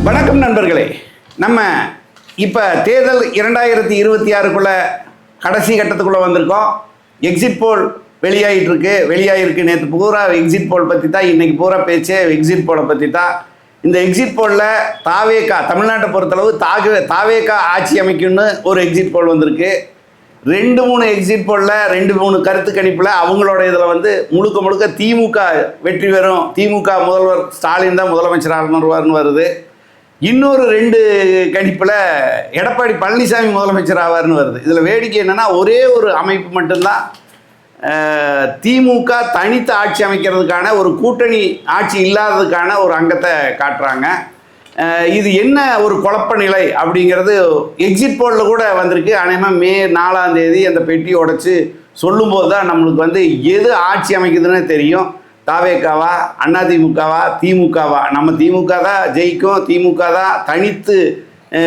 வணக்கம் நண்பர்களே. நம்ம இப்போ தேர்தல் 2026க்குள்ள கடைசி கட்டத்துக்குள்ளே வந்திருக்கோம். எக்ஸிட் போல் வெளியாகிருக்கு. நேற்று பூரா எக்ஸிட் போல் பற்றி தான், இன்றைக்கி பூரா பேச்சே எக்ஸிட் போலை பற்றி தான். இந்த எக்ஸிட் போலில் தாவேகா, தமிழ்நாட்டை பொறுத்தளவு தாவேகா ஆட்சி அமைக்கும்னு ஒரு எக்ஸிட் போல் வந்திருக்கு. 2-3 எக்ஸிட் போலில் 2-3 கருத்து கணிப்பில் அவங்களோட இதில் வந்து முழுக்க திமுக வெற்றி பெறும், திமுக முதல்வர் ஸ்டாலின் தான் முதலமைச்சராக வருது. இன்னொரு 2 கணிப்பில் எடப்பாடி பழனிசாமி முதலமைச்சர் ஆவார்னு வருது. இதில் வேடிக்கை என்னென்னா, ஒரே ஒரு அமைப்பு மட்டும்தான் திமுக தனித்து ஆட்சி அமைக்கிறதுக்கான ஒரு கூட்டணி ஆட்சி இல்லாததுக்கான ஒரு அங்கத்தை காட்டுறாங்க. இது என்ன ஒரு குழப்ப நிலை அப்படிங்கிறது எக்ஸிட் போலில் கூட வந்திருக்கு. அநேகமாக மே 4ஆம் தேதி அந்த பெட்டியை உடைச்சு சொல்லும்போது தான் நம்மளுக்கு வந்து எது ஆட்சி அமைக்குதுன்னு தெரியும். தாவேகாவா, அதிமுகவா, திமுகவா? நம்ம திமுக தான் ஜெயிக்கும், திமுக தான் தனித்து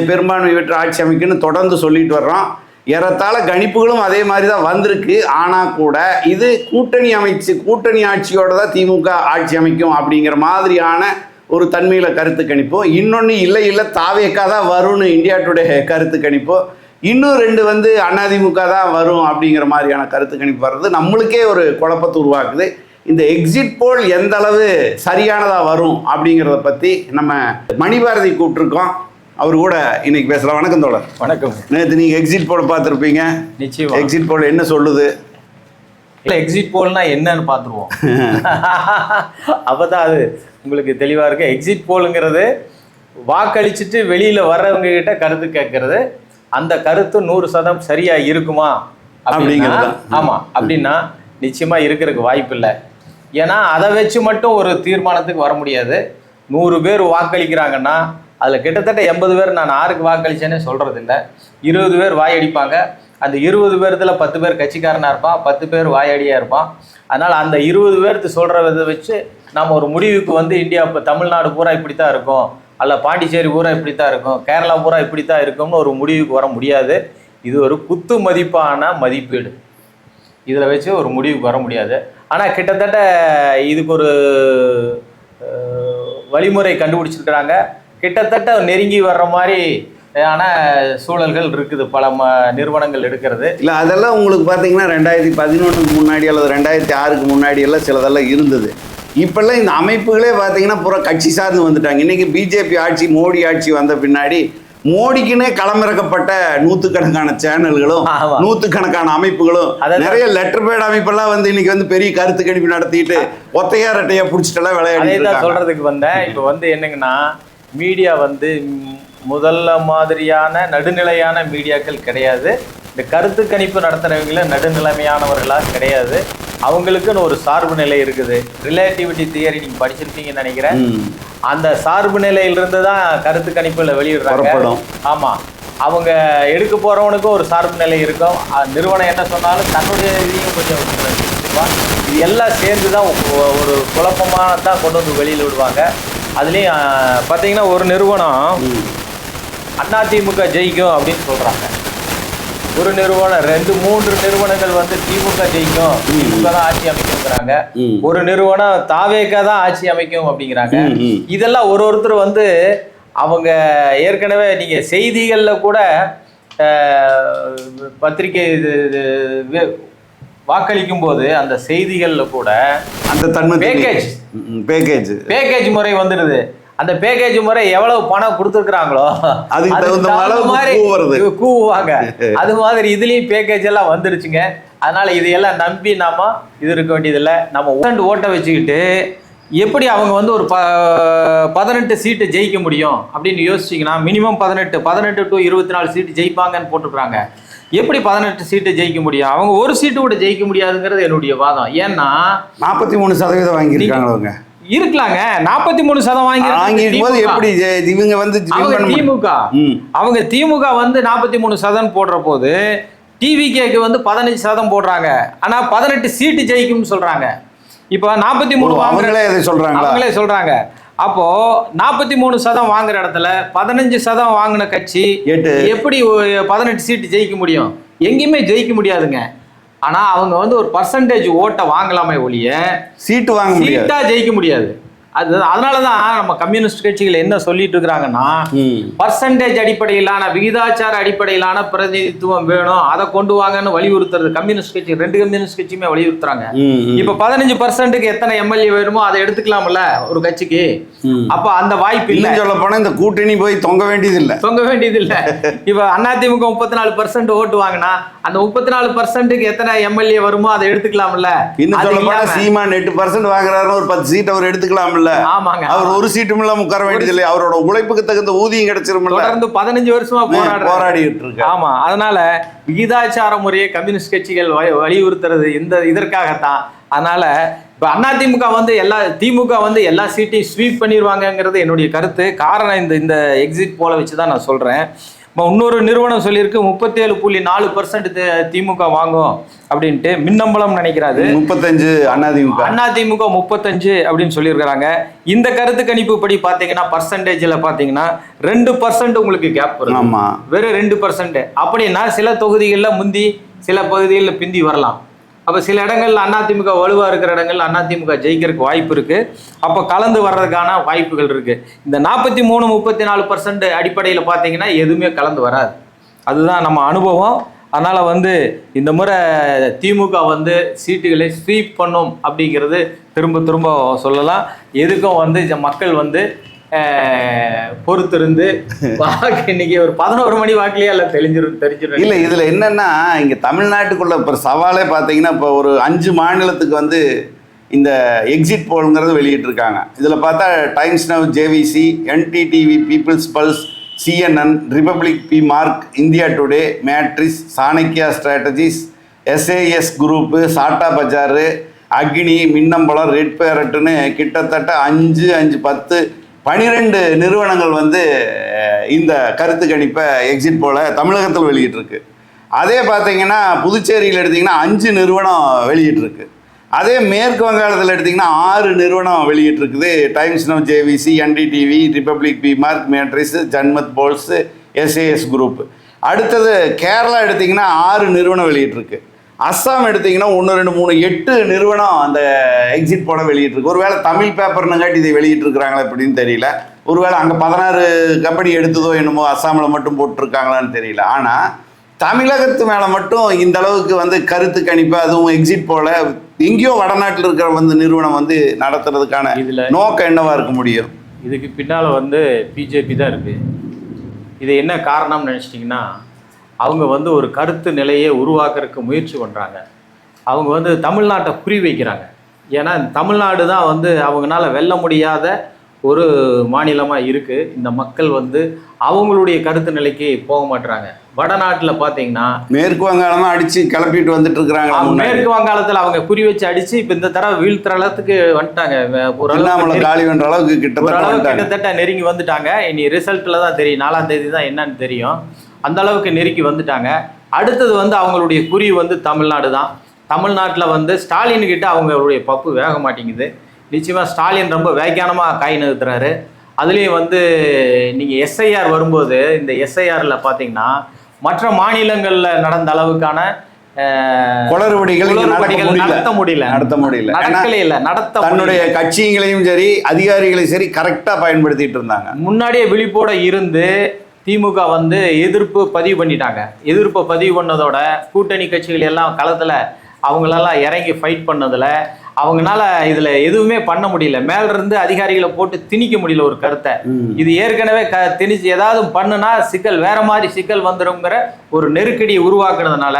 பெரும்பான்மை பெற்று ஆட்சி அமைக்குன்னு தொடர்ந்து சொல்லிட்டு வர்றோம். ஏறத்தாழ கணிப்புகளும் அதே மாதிரி தான் வந்திருக்கு. ஆனால் கூட இது கூட்டணி ஆட்சியோடு தான் திமுக ஆட்சி அமைக்கும் அப்படிங்கிற மாதிரியான ஒரு தன்மையில் கருத்து கணிப்போம். இன்னொன்று இல்லை தாவேகா தான் வரும்னு இந்தியா டுடே கருத்து கணிப்போம். இன்னும் 2 வந்து அதிமுக தான் வரும் அப்படிங்கிற மாதிரியான கருத்து கணிப்பு வர்றது நம்மளுக்கே ஒரு குழப்பத்தை உருவாக்குது. இந்த எக்ஸிட் போல் எந்த அளவு சரியானதாக வரும் அப்படிங்கிறத பற்றி நம்ம மணிபாரதி கூப்பிட்டுருக்கோம். அவர் கூட இன்னைக்கு பேசலாம். வணக்கம் தோழர். வணக்கம். நேற்று நீங்கள் எக்ஸிட் போல் பார்த்துருப்பீங்க. நிச்சயம். எக்ஸிட் போல் என்ன சொல்லுது? இல்லை, எக்ஸிட் போல்னா என்னன்னு பார்த்துருவோம். அப்போதான் அது உங்களுக்கு தெளிவாக இருக்கு. எக்ஸிட் போலுங்கிறது வாக்களிச்சுட்டு வெளியில் வர்றவங்க கிட்ட கருத்து கேட்கறது. அந்த கருத்து 100% சரியாக இருக்குமா அப்படிங்கிறது. ஆமாம், அப்படின்னா நிச்சயமாக இருக்கிறதுக்கு வாய்ப்பு இல்லை. ஏன்னா அதை வச்சு மட்டும் ஒரு தீர்மானத்துக்கு வர முடியாது. 100 பேர் வாக்களிக்கிறாங்கன்னா அதில் கிட்டத்தட்ட 80 பேர் நான் யாருக்கு வாக்களிச்சேன்னே சொல்கிறது இல்லை. 20 பேர் வாயடிப்பாங்க. அந்த 20 பேர்த்தில் 10 பேர் கட்சிக்காரனாக இருப்பான், 10 பேர் வாயடியாக இருப்பான். அதனால் அந்த 20 பேர்த்து சொல்கிறத வச்சு நம்ம ஒரு முடிவுக்கு வந்து இந்தியா இப்போ தமிழ்நாடு பூரா இப்படி தான் இருக்கும், அல்ல பாண்டிச்சேரி பூரா இப்படி தான் இருக்கும், கேரளா பூரா இப்படி தான் இருக்கும்னு ஒரு முடிவுக்கு வர முடியாது. இது ஒரு குத்து மதிப்பான மதிப்பீடு. இதில் வச்சு ஒரு முடிவுக்கு வர முடியாது. ஆனால் கிட்டத்தட்ட இதுக்கு ஒரு வழிமுறை கண்டுபிடிச்சிருக்கிறாங்க. கிட்டத்தட்ட நெருங்கி வர்ற மாதிரி ஆனால் சூழல்கள் இருக்குது. பல நிறுவனங்கள் எடுக்கிறது இல்லை. அதெல்லாம் உங்களுக்கு பார்த்தீங்கன்னா 2011க்கு முன்னாடி அல்லது 2006க்கு முன்னாடி எல்லாம் சிலதெல்லாம் இருந்தது. இப்போல்லாம் இந்த அமைப்புகளே பார்த்தீங்கன்னா பூரா கட்சி சார்ந்து வந்துட்டாங்க. இன்றைக்கி பிஜேபி ஆட்சி, மோடி ஆட்சி வந்த பின்னாடி மோடிக்குன்னே களமிறக்கப்பட்ட 100கணக்கான சேனல்களும் 100கணக்கான அமைப்புகளும், நிறைய லெட்டர் பேட் அமைப்பெல்லாம் வந்து இன்னைக்கு வந்து பெரிய கருத்து கணிப்பு நடத்திட்டு ஒத்தையா ரெட்டையா பிடிச்சிட்டெல்லாம் விளையாடி சொல்றதுக்கு வந்தேன். இப்போ வந்து என்னங்கன்னா, மீடியா வந்து முதல்ல மாதிரியான நடுநிலையான மீடியாக்கள் கிடையாது. இந்த கருத்து கணிப்பு நடத்துகிறவங்கள நடுநிலைமையானவர்களாக கிடையாது. அவங்களுக்குன்னு ஒரு சார்பு நிலை இருக்குது. ரிலேட்டிவிட்டி தியரி நீங்கள் படிச்சிருப்பீங்கன்னு நினைக்கிறேன். அந்த சார்பு நிலையிலிருந்து தான் கருத்து கணிப்பில் வெளியிடுறாங்க. ஆமாம், அவங்க எடுக்க போகிறவனுக்கும் ஒரு சார்பு நிலை இருக்கும். நிறுவனம் என்ன சொன்னாலும் தன்னுடைய இதையும் கொஞ்சம் இது எல்லாம் சேர்ந்து தான் ஒரு குழப்பமாக தான் கொண்டு வந்து வெளியில் விடுவாங்க. அதுலேயும் பார்த்தீங்கன்னா, ஒரு நிறுவனம் அதிமுக ஜெயிக்கும் அப்படின்னு சொல்கிறாங்க. ஒரு நிறுவனம் 2-3 நிறுவனங்கள் வந்து திமுக ஜெயிக்கும், திமுக தான் ஆட்சி அமைக்குங்கிறாங்க. ஒரு நிறுவனம் தாவேகா தான் ஆட்சி அமைக்கும் அப்படிங்கிறாங்க. இதெல்லாம் ஒருத்தர் வந்து அவங்க ஏற்கனவே நீங்கள் செய்திகளில் கூட பத்திரிகை வாக்களிக்கும் போது அந்த செய்திகளில் கூட அந்த தன்மை பேக்கேஜ் முறை வந்துடுது. அந்த பேக்கேஜ் முறை எவ்வளவு பணம் கொடுத்துருக்குறாங்களோ அதுக்கு தகுந்த மாதிரி கூவுவாங்க. அது மாதிரி இதுலேயும் பேக்கேஜ் எல்லாம் வந்துருச்சுங்க. அதனால இதையெல்லாம் நம்பி நாம இது இருக்க வேண்டியதில்லை. நம்ம ஓட்டை வச்சுக்கிட்டு எப்படி அவங்க வந்து ஒரு 18 சீட்டு ஜெயிக்க முடியும் அப்படின்னு யோசிச்சிங்கன்னா, மினிமம் 18 to 24 சீட்டு ஜெயிப்பாங்கன்னு போட்டுக்கிறாங்க. எப்படி 18 சீட்டு ஜெயிக்க முடியும்? அவங்க ஒரு சீட்டு கூட ஜெயிக்க முடியாதுங்கிறது என்னுடைய வாதம். ஏன்னா 43% வாங்கியிருக்காங்க. இருக்கலாங்க, 43% வாங்கிருக்கும் போது எப்படி இவங்க வந்து அவங்க திமுக வந்து 43% போடுற போது டிவிகேக்கு வந்து 15% போடுறாங்க. ஆனா 18 சீட்டு ஜெயிக்கும்னு சொல்றாங்க. இப்போ 43 அவங்களே சொல்றாங்க. அப்போ 43% வாங்குற இடத்துல 15% வாங்கின கட்சி எப்படி 18 சீட்டு ஜெயிக்க முடியும்? எங்கேயுமே ஜெயிக்க முடியாதுங்க. ஆனால் அவங்க வந்து ஒரு பர்சன்டேஜ் ஓட்டை வாங்கலாமே ஒழிய சீட்டா ஜெயிக்க முடியாது. அதனாலதான் நம்ம கம்யூனிஸ்ட் கட்சிகள் என்ன சொல்லிட்டு இருக்கிறாங்கன்னா, பர்சன்டேஜ் அடிப்படையிலான விகிதாச்சார அடிப்படையிலான பிரதிநிதித்துவம் வேணும், அதை கொண்டு வாங்கன்னு வலியுறுத்துறது கம்யூனிஸ்ட் கட்சி. 2 கம்யூனிஸ்ட் கட்சியுமே வலியுறுத்துறாங்க. இப்ப 15%க்கு எத்தனை எம்எல்ஏ வேணுமோ அதை எடுத்துக்கலாம்ல ஒரு கட்சிக்கு. அப்ப அந்த வாய்ப்பு இல்லை. சொல்ல போனா இந்த கூட்டணி போய் தொங்க வேண்டியது இல்ல. இப்ப அதிமுக 34% ஓட்டு வாங்கினா அந்த 34%க்கு எத்தனை எம்எல்ஏ வருமோ அதை எடுத்துக்கலாம்ல. இன்னும் சொல்ல போனா சீமான் 8% வாங்குறாரு, ஒரு 10 சீட் அவர் எடுத்துக்கலாம்ல. ஆமாங்க, அவர் ஒரு சீட்டும் இல்லாம உட்கார வேண்டியது இல்லை. அவரோட உழைப்புக்கு தகுந்த ஊதியம் கிடைச்சிருமில்ல. தொடர்ந்து 15 வருஷமா போராடிட்டு இருக்கு. ஆமா, அதனால விகிதாச்சார முறையை கம்யூனிஸ்ட் கட்சிகள் வலியுறுத்துறது இதற்காகத்தான். அதனால இப்ப அதிமுக திமுக எல்லா சீட்டையும் ஸ்வீப் பண்ணிடுவாங்கங்கிறது என்னுடைய கருத்து. காரணம் இந்த எக்ஸிட் போல வச்சுதான் நான் சொல்றேன். இன்னொரு நிறுவனம் சொல்லியிருக்கு 37.4% திமுக வாங்கும் அப்படின்ட்டு. மின்னம்பலம் நினைக்கிறாரு 35, அதிமுக 35 அப்படின்னு சொல்லியிருக்கிறாங்க. இந்த கருத்து கணிப்பு படி பாத்தீங்கன்னா பர்சன்டேஜ்ல பாத்தீங்கன்னா 2% உங்களுக்கு கேப் வரும். வெறும் 2%. அப்படின்னா சில தொகுதிகளில் முந்தி, சில பகுதிகளில் பிந்தி வரலாம். அப்போ சில இடங்கள்ல அதிமுக வலுவா இருக்கிற இடங்கள்ல அதிமுக ஜெயிக்கிறதுக்கு வாய்ப்பு இருக்கு. அப்போ கலந்து வர்றதுக்கான வாய்ப்புகள் இருக்கு. இந்த 43-34% அடிப்படையில் பார்த்தீங்கன்னா எதுவுமே கலந்து வராது. அதுதான் நம்ம அனுபவம். அதனால இந்த முறை திமுக சீட்டுகளை ஸ்வீப் பண்ணும் அப்படிங்கிறது திரும்ப திரும்ப சொல்லலாம். எதுக்கும் மக்கள் பொறுத்திருந்து இன்னைக்கு ஒரு 11 மணி வாக்கிலேயே எல்லாம் தெரிஞ்சிடும். இல்லை, இதுல என்னன்னா இங்க தமிழ்நாட்டுக்குள்ள இப்போ சவாலே பார்த்தீங்கன்னா இப்போ ஒரு 5 மாநிலத்துக்கு இந்த எக்ஸிட் போல்ங்கிறது வெளியிட்டு இருக்காங்க. இதில் பார்த்தா Times Now, JVC, NTTV, People's Pulse, CNN, Republic, PMark, India Today, Matrize, Chanakya Strategies, SAS group, Satta Bazaar, Agni, Minnambalam, red பேரட்டுன்னு கிட்டத்தட்ட 5, 5, 10, 12 நிறுவனங்கள் இந்த கருத்து கணிப்பை எக்ஸிட் போல தமிழகத்தில் வெளியிட்டிருக்கு. அதே பார்த்தீங்கன்னா புதுச்சேரியில் எடுத்திங்கன்னா 5 நிறுவனம் வெளியிட்டிருக்கு. அதே மேற்கு வங்காளத்தில் எடுத்திங்கன்னா 6 நிறுவனம் வெளியிட்டிருக்குது. Times Now, JVC, NDTV, Republic, PMark, Matrize, Janmat Polls, SAS group. அடுத்தது கேரளா எடுத்திங்கன்னா 6 நிறுவனம் வெளியிட்டிருக்கு. அஸ்ஸாம் எடுத்திங்கன்னா 1, 2, 3, 8 நிறுவனம் அந்த எக்ஸிட் போல வெளியிட்டிருக்கு. ஒருவேளை தமிழ் பேப்பர்னுங்காட்டி இதை வெளியிட்டிருக்கிறாங்களா எப்படின்னு தெரியல. ஒருவேளை அங்கே 16 கம்பெனி எடுத்ததோ என்னமோ அஸ்ஸாமில் மட்டும் போட்டிருக்காங்களான்னு தெரியல. ஆனால் தமிழகத்து மேலே மட்டும் இந்த அளவுக்கு கருத்து கணிப்பு, அதுவும் எக்ஸிட் போல எங்கேயோ வடநாட்டில் இருக்கிற நிறுவனம் நடத்துறதுக்கான நோக்கம் என்னவா இருக்க முடியும்? இதுக்கு பின்னால் பிஜேபி தான் இருக்குது. இது என்ன காரணம்னு நினச்சிட்டிங்கன்னா, அவங்க ஒரு கருத்து நிலையை உருவாக்குறதுக்கு முயற்சி பண்ணுறாங்க. அவங்க தமிழ்நாட்டை குறி வைக்கிறாங்க. ஏன்னா தமிழ்நாடு தான் அவங்களால வெல்ல முடியாத ஒரு மாநிலமாக இருக்குது. இந்த மக்கள் அவங்களுடைய கருத்து நிலைக்கு போக மாட்டுறாங்க. வடநாட்டில் பார்த்தீங்கன்னா மேற்கு வங்காளமாக அடித்து கிளப்பிட்டு வந்துட்டு இருக்கிறாங்க. மேற்கு வங்காளத்தில் அவங்க குறி வச்சு அடித்து இப்போ இந்த தடவை வீழ்த்துற அளவுக்கு வந்துட்டாங்க. காலி பண்ற அளவுக்கு கிட்டத்தட்ட நெருங்கி வந்துட்டாங்க. இனி ரிசல்ட்டில் தான் தெரியும், 4ஆம் தேதி தான் என்னன்னு தெரியும். அந்த அளவுக்கு நெருக்கி வந்துட்டாங்க. அடுத்தது அவங்களுடைய குறி தமிழ்நாடு தான். தமிழ்நாட்டில் ஸ்டாலின்கிட்ட அவங்களுடைய பப்பு வேக மாட்டேங்குது. நிச்சயமாக ஸ்டாலின் ரொம்ப வேகானமாக காய் நகர்த்துறாரு. அதுலேயும் நீங்கள் SIR வரும்போது இந்த SIRல பார்த்தீங்கன்னா மற்ற மாநிலங்களில் நடந்த அளவுக்கான குளறுபடிகள் நடத்த முடியல. தன்னுடைய கட்சிகளையும் சரி அதிகாரிகளையும் சரி கரெக்டாக பயன்படுத்திட்டு இருந்தாங்க. முன்னாடியே விழிப்போட இருந்து திமுக எதிர்ப்பு பதிவு பண்ணிட்டாங்க. எதிர்ப்பை பதிவு பண்ணதோட கூட்டணி கட்சிகள் எல்லாம் களத்தில் அவங்களெல்லாம் இறங்கி ஃபைட் பண்ணதில் அவங்களால இதில் எதுவுமே பண்ண முடியல. மேலிருந்து அதிகாரிகளை போட்டு திணிக்க முடியல ஒரு கருத்தை. இது ஏற்கனவே திணிச்சு ஏதாவது பண்ணுனா சிக்கல், வேற மாதிரி சிக்கல் வந்துடுங்கிற ஒரு நெருக்கடியை உருவாக்குனதுனால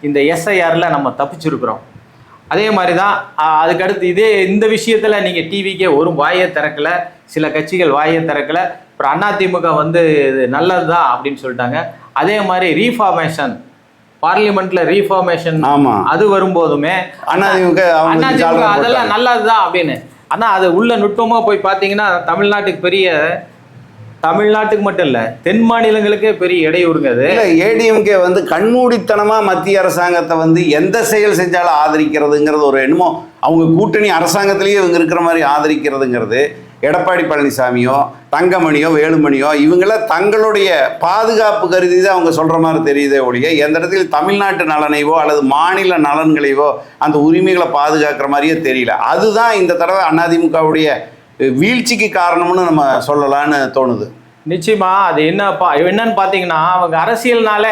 இந்த SIRல நம்ம தப்பிச்சிருக்கிறோம். அதே மாதிரி தான் அதுக்கடுத்து இந்த விஷயத்தில் நீங்கள் டிவிக்கே ஒரு வாயை திறக்கலை, சில கட்சிகள் வாயை திறக்கலை. அப்புறம் அதிமுக இது நல்லது தான் அப்படின்னு சொல்லிட்டாங்க. அதே மாதிரி ரீஃபார்மேஷன், பார்லிமெண்ட்ல ரீஃபார்மேஷன் அது வரும்போதுமே அதிமுக அதெல்லாம் நல்லதுதான் அப்படின்னு. ஆனா அது உள்ள நுட்பமா போய் பார்த்தீங்கன்னா தமிழ்நாட்டுக்கு மட்டும் இல்ல தென் மாநிலங்களுக்கே பெரிய இடையூறுங்க. அது ஏடிஎம்கே கண்மூடித்தனமா மத்திய அரசாங்கத்தை எந்த செயல் செஞ்சாலும் ஆதரிக்கிறதுங்கிறது ஒரு என்னமோ அவங்க கூட்டணி அரசாங்கத்திலேயே இவங்க இருக்கிற மாதிரி ஆதரிக்கிறதுங்கிறது. எடப்பாடி பழனிசாமியோ தங்கமணியோ வேலுமணியோ இவங்கள தங்களுடைய பாதுகாப்பு கருதி தான் அவங்க சொல்கிற மாதிரி தெரியுதே ஒழிய எந்த இடத்துல தமிழ்நாட்டு நலனைவோ அல்லது மாநில நலன்களைவோ அந்த உரிமைகளை பாதுகாக்கிற மாதிரியே தெரியல. அதுதான் இந்த தடவை அதிமுகவுடைய வீழ்ச்சிக்கு காரணம்னு நம்ம சொல்லலாம்னு தோணுது. நிச்சயமா அது என்னன்னு பார்த்தீங்கன்னா, அவங்க அரசியல்னால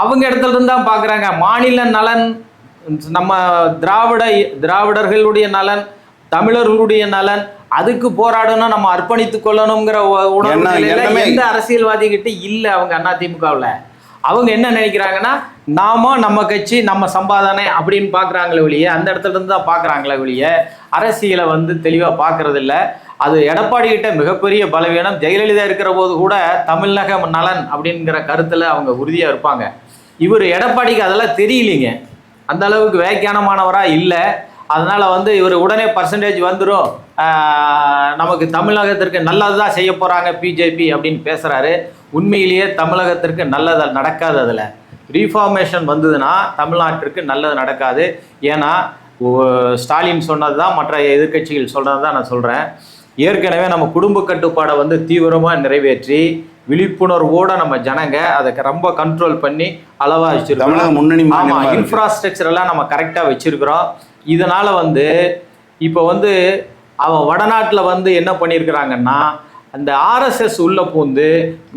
அவங்க இடத்துல இருந்து தான் பார்க்குறாங்க. மாநில நலன், நம்ம திராவிடர்களுடைய நலன், தமிழர்களுடைய நலன், அதுக்கு போராடணும், நம்ம அர்ப்பணித்துக் கொள்ளணுங்கிற உணர்வு எந்த அரசியல்வாதி கிட்ட இல்லை அவங்க அதிமுகவில். அவங்க என்ன நினைக்கிறாங்கன்னா, நம்ம கட்சி நம்ம சம்பாதனை அப்படின்னு பார்க்குறாங்களே ஒழிய, அந்த இடத்துல இருந்து தான் பார்க்குறாங்களே ஒழிய அரசியலை தெளிவாக பார்க்கறது இல்லை. அது எடப்பாடி கிட்ட மிகப்பெரிய பலவீனம். ஜெயலலிதா இருக்கிற போது கூட தமிழக நலன் அப்படிங்கிற கருத்தில் அவங்க உறுதியாக இருப்பாங்க. இவர் எடப்பாடிக்கு அதெல்லாம் தெரியலீங்க, அந்த அளவுக்கு வியாக்கியானமானவராக இல்லை. அதனால் இவர் உடனே பர்சன்டேஜ் வந்துடும், நமக்கு தமிழகத்திற்கு நல்லது தான் செய்ய போகிறாங்க பிஜேபி அப்படின்னு பேசுகிறாரு. உண்மையிலேயே தமிழகத்திற்கு நல்லது நடக்காது. அதில் ரீஃபார்மேஷன் வந்ததுன்னா தமிழ்நாட்டிற்கு நல்லது நடக்காது. ஏன்னா ஸ்டாலின் சொன்னது தான், மற்ற எதிர்கட்சிகள் சொல்கிறது தான் நான் சொல்கிறேன். ஏற்கனவே நம்ம குடும்ப கட்டுப்பாடை தீவிரமாக நிறைவேற்றி விழிப்புணர்வோடு நம்ம ஜனங்க அதை ரொம்ப கண்ட்ரோல் பண்ணி அளவாக வச்சுருக்கோம். முன்னணி இன்ஃப்ராஸ்ட்ரக்சர் எல்லாம் நம்ம கரெக்டாக வச்சுருக்கிறோம். இதனால் இப்போ அவன் வடநாட்டில் என்ன பண்ணியிருக்கிறாங்கன்னா, அந்த ஆர்எஸ்எஸ் உள்ள பூந்து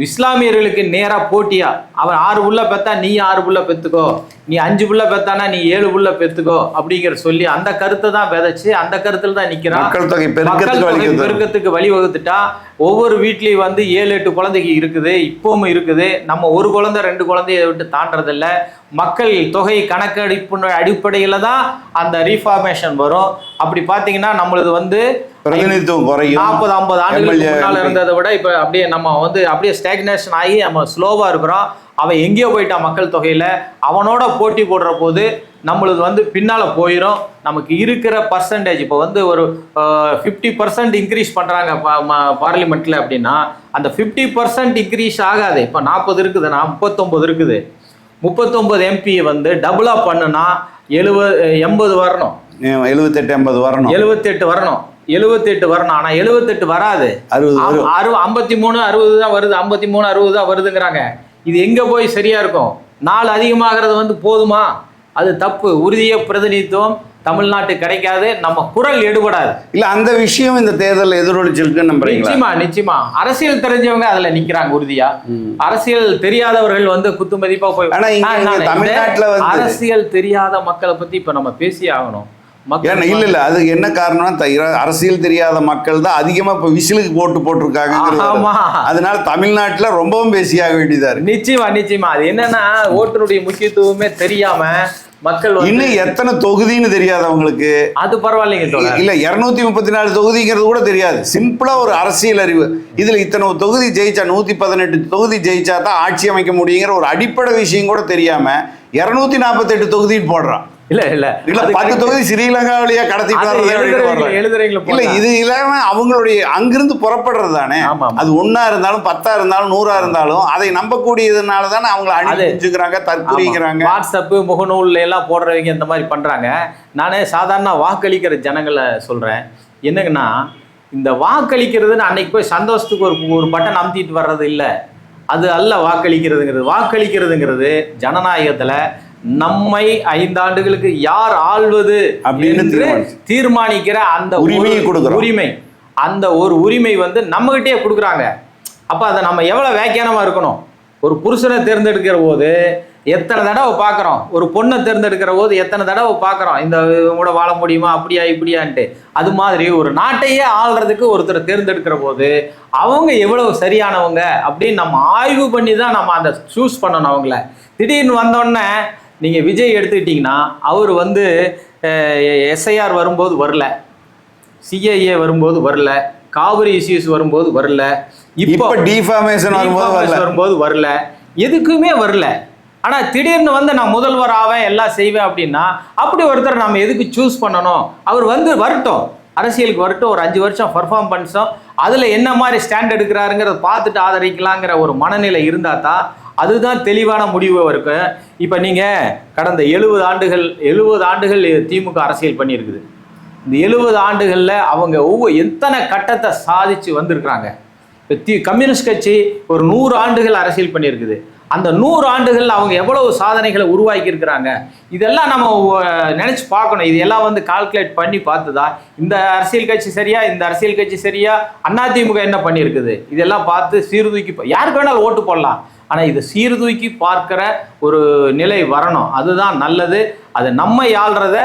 இஸ்லாமியர்களுக்கு நேராக போட்டியா, அவன் 6 புள்ள பெத்தா நீ 6 புள்ள பெற்றுக்கோ, நீ 5 புள்ள பெத்தானா நீ 7 புள்ள பெற்றுக்கோ அப்படிங்கிற சொல்லி அந்த கருத்தை தான் விதைச்சு அந்த கருத்தில் தான் நிற்கிறான். மக்கள் தொகை பெருக்கத்துக்கு வழிவகுத்துட்டா ஒவ்வொரு வீட்லேயும் 7-8 குழந்தைக்கு இருக்குது, இப்பவும் இருக்குது. நம்ம ஒரு குழந்தை 2 குழந்தைய விட்டு தாண்டறதில்ல. மக்கள் தொகை கணக்கெடுப்பு அடிப்படையில் தான் அந்த ரீஃபார்மேஷன் வரும். அப்படி பார்த்தீங்கன்னா நம்மளது பிரதிநிதித்துவம் குறையும். 40-50 ஆண்டுகளுக்கு முன்னால் இருந்ததை விட இப்போ அப்படியே நம்ம அப்படியே ஸ்டாக்னேஷன் ஆகி நம்ம ஸ்லோவாக இருக்கிறோம். அவன் எங்கேயோ போயிட்டான் மக்கள் தொகையில். அவனோட போட்டி போடுற போது நம்மளது பின்னால் போயிடும். நமக்கு இருக்கிற பர்சன்டேஜ் இப்போ ஒரு 50% இன்க்ரீஸ் பண்ணுறாங்க பார்லிமெண்ட்டில் அப்படின்னா, அந்த 50% இன்க்ரீஸ் ஆகாது. இப்போ 40 இருக்குதுன்னா 39 இருக்குது. 39 எம்பியை டபுளாக பண்ணுனா 80 வரணும், 78-80 வரணும், 78 வரணும், 78 வரணும். ஆனால் 78 வராது, 53-60 தான் வருது, 53-60 தான் வருதுங்கிறாங்க. இது எங்கே போய் சரியா இருக்கும்? நாள் அதிகமாகிறது போதுமா? அது தப்பு. உறுதிய பிரதிநிதித்துவம் தமிழ்நாட்டு கிடைக்காது, நம்ம குரல் எடுபடாது. இல்ல அந்த விஷயம் இந்த தேர்தல் எதிரொலிச்சிருக்குன்னு நம்புறீங்களா? நிச்சயமா அரசியல் தெரிஞ்சவங்க அதுல நிக்கிறாங்க உறுதியா. அரசியல் தெரியாதவர்கள் குத்து மதிப்பா போய், தமிழ்நாட்டுல அரசியல் தெரியாத மக்களை பத்தி இப்ப நம்ம பேசி ஆகணும். இல்ல அது என்ன காரணம்னா, அரசியல் தெரியாத மக்கள் தான் அதிகமா இப்ப விசிலுக்கு போட்டிருக்காங்க. அதனால தமிழ்நாட்டுல ரொம்பவும் பேசியாக வேண்டியதா இருக்கு. நிச்சயமா அது என்னன்னா, ஓட்டுடைய முக்கியத்துவமே தெரியாம மக்கள் இன்னும் எத்தனை தொகுதின்னு தெரியாது அவங்களுக்கு. அது பரவாயில்லைங்க. இல்ல 234 தொகுதிங்கிறது கூட தெரியாது. சிம்பிளா ஒரு அரசியல் அறிவு, இதுல இத்தனை தொகுதி ஜெயிச்சா 118 தொகுதி ஜெயிச்சா தான் ஆட்சி அமைக்க முடியுங்கிற ஒரு அடிப்படை விஷயம் கூட தெரியாம 248 தொகுதின்னு போடுறான். இல்ல 10 தொகுதி ஸ்ரீலங்காவிலேயே கடத்திட்டு எழுதுறீங்களா? இல்ல இது இல்லாம அவங்களுடைய அங்கிருந்து புறப்படுறது தானே. அது 1 இருந்தாலும் 10 இருந்தாலும் 100 இருந்தாலும் அதை நம்பக்கூடியதுனால தானே அவங்களை அணிஞ்சுக்கிறாங்க, தற்கொலைங்கிறாங்க. வாட்ஸ்அப் முகநூல்ல எல்லாம் போடுறவங்க இந்த மாதிரி பண்றாங்க. நானே சாதாரண வாக்களிக்கிற ஜனங்களை சொல்றேன். என்னங்கன்னா, இந்த வாக்களிக்கிறதுன்னு அன்னைக்கு போய் சந்தோஷத்துக்கு ஒரு பட்டன் அமுத்திட்டு வர்றது இல்லை, அது அல்ல வாக்களிக்கிறதுங்கிறது. வாக்களிக்கிறதுங்கிறது ஜனநாயகத்துல நம்மை 5 ஆண்டுகளுக்கு யார் ஆள்வது அப்படின்னு தீர்மானிக்கிற அந்த உரிமை, அந்த ஒரு உரிமை நம்மகிட்டே கொடுக்குறாங்க. அப்ப அதை நம்ம எவ்வளவு வியாக்கியானமா இருக்கணும். ஒரு புருஷனை தேர்ந்தெடுக்கிற போது எத்தனை தடவை பார்க்குறோம், ஒரு பொண்ணை தேர்ந்தெடுக்கிற போது எத்தனை தடவை பார்க்குறோம், இந்த கூட வாழ முடியுமா அப்படியா இப்படியான்ட்டு. அது மாதிரி ஒரு நாட்டையே ஆள்றதுக்கு ஒருத்தரை தேர்ந்தெடுக்கிற போது அவங்க எவ்வளவு சரியானவங்க அப்படின்னு நம்ம ஆய்வு பண்ணி தான் நம்ம அந்த சூஸ் பண்ணணும் அவங்கள. திடீர்னு வந்தோடனே நீங்கள் விஜய் எடுத்துக்கிட்டிங்கன்னா, அவர் எஸ்ஐஆர் வரும்போது வரல, சிஏஏ வரும்போது வரல, காவிரி இஷ்யூஸ் வரும்போது வரல, இப்போ டிஃபார்மேஷன் வரும்போது வரல, எதுக்குமே வரல. ஆனால் திடீர்னு நான் முதல்வர் ஆவேன் எல்லாம் செய்வேன் அப்படின்னா, அப்படி ஒருத்தர் நம்ம எதுக்கு சூஸ் பண்ணணும்? அவர் வரட்டும், அரசியலுக்கு வரட்டும், ஒரு 5 வருஷம் பர்ஃபார்ம் பண்ணிச்சோம், அதில் என்ன மாதிரி ஸ்டாண்ட் எடுக்கிறாருங்கிறத பார்த்துட்டு ஆதரிக்கலாங்கிற ஒரு மனநிலை இருந்தால் தான் அதுதான் தெளிவான முடிவு இருக்கு. இப்போ நீங்கள் கடந்த 70 ஆண்டுகள் திமுக அரசியல் பண்ணியிருக்குது. இந்த 70 ஆண்டுகளில் அவங்க எத்தனை கட்டத்தை சாதிச்சு வந்திருக்கிறாங்க. இப்போ கம்யூனிஸ்ட் கட்சி ஒரு 100 ஆண்டுகள் அரசியல் பண்ணியிருக்குது. அந்த 100 ஆண்டுகள் அவங்க எவ்வளவு சாதனைகளை உருவாக்கி இருக்கிறாங்க. இதெல்லாம் நம்ம நினைச்சு பார்க்கணும். இது எல்லாம் வந்து கால்குலேட் பண்ணி பார்த்துதா இந்த அரசியல் கட்சி சரியா, இந்த அரசியல் கட்சி சரியா, அதிமுக என்ன பண்ணியிருக்குது, இதெல்லாம் பார்த்து சீர்தூக்கி யாருக்கு வேணாலும் ஓட்டு போடலாம். ஆனால் இதை சீர்தூக்கி பார்க்கிற ஒரு நிலை வரணும். அதுதான் நல்லது. அது நம்மை ஆள்றத,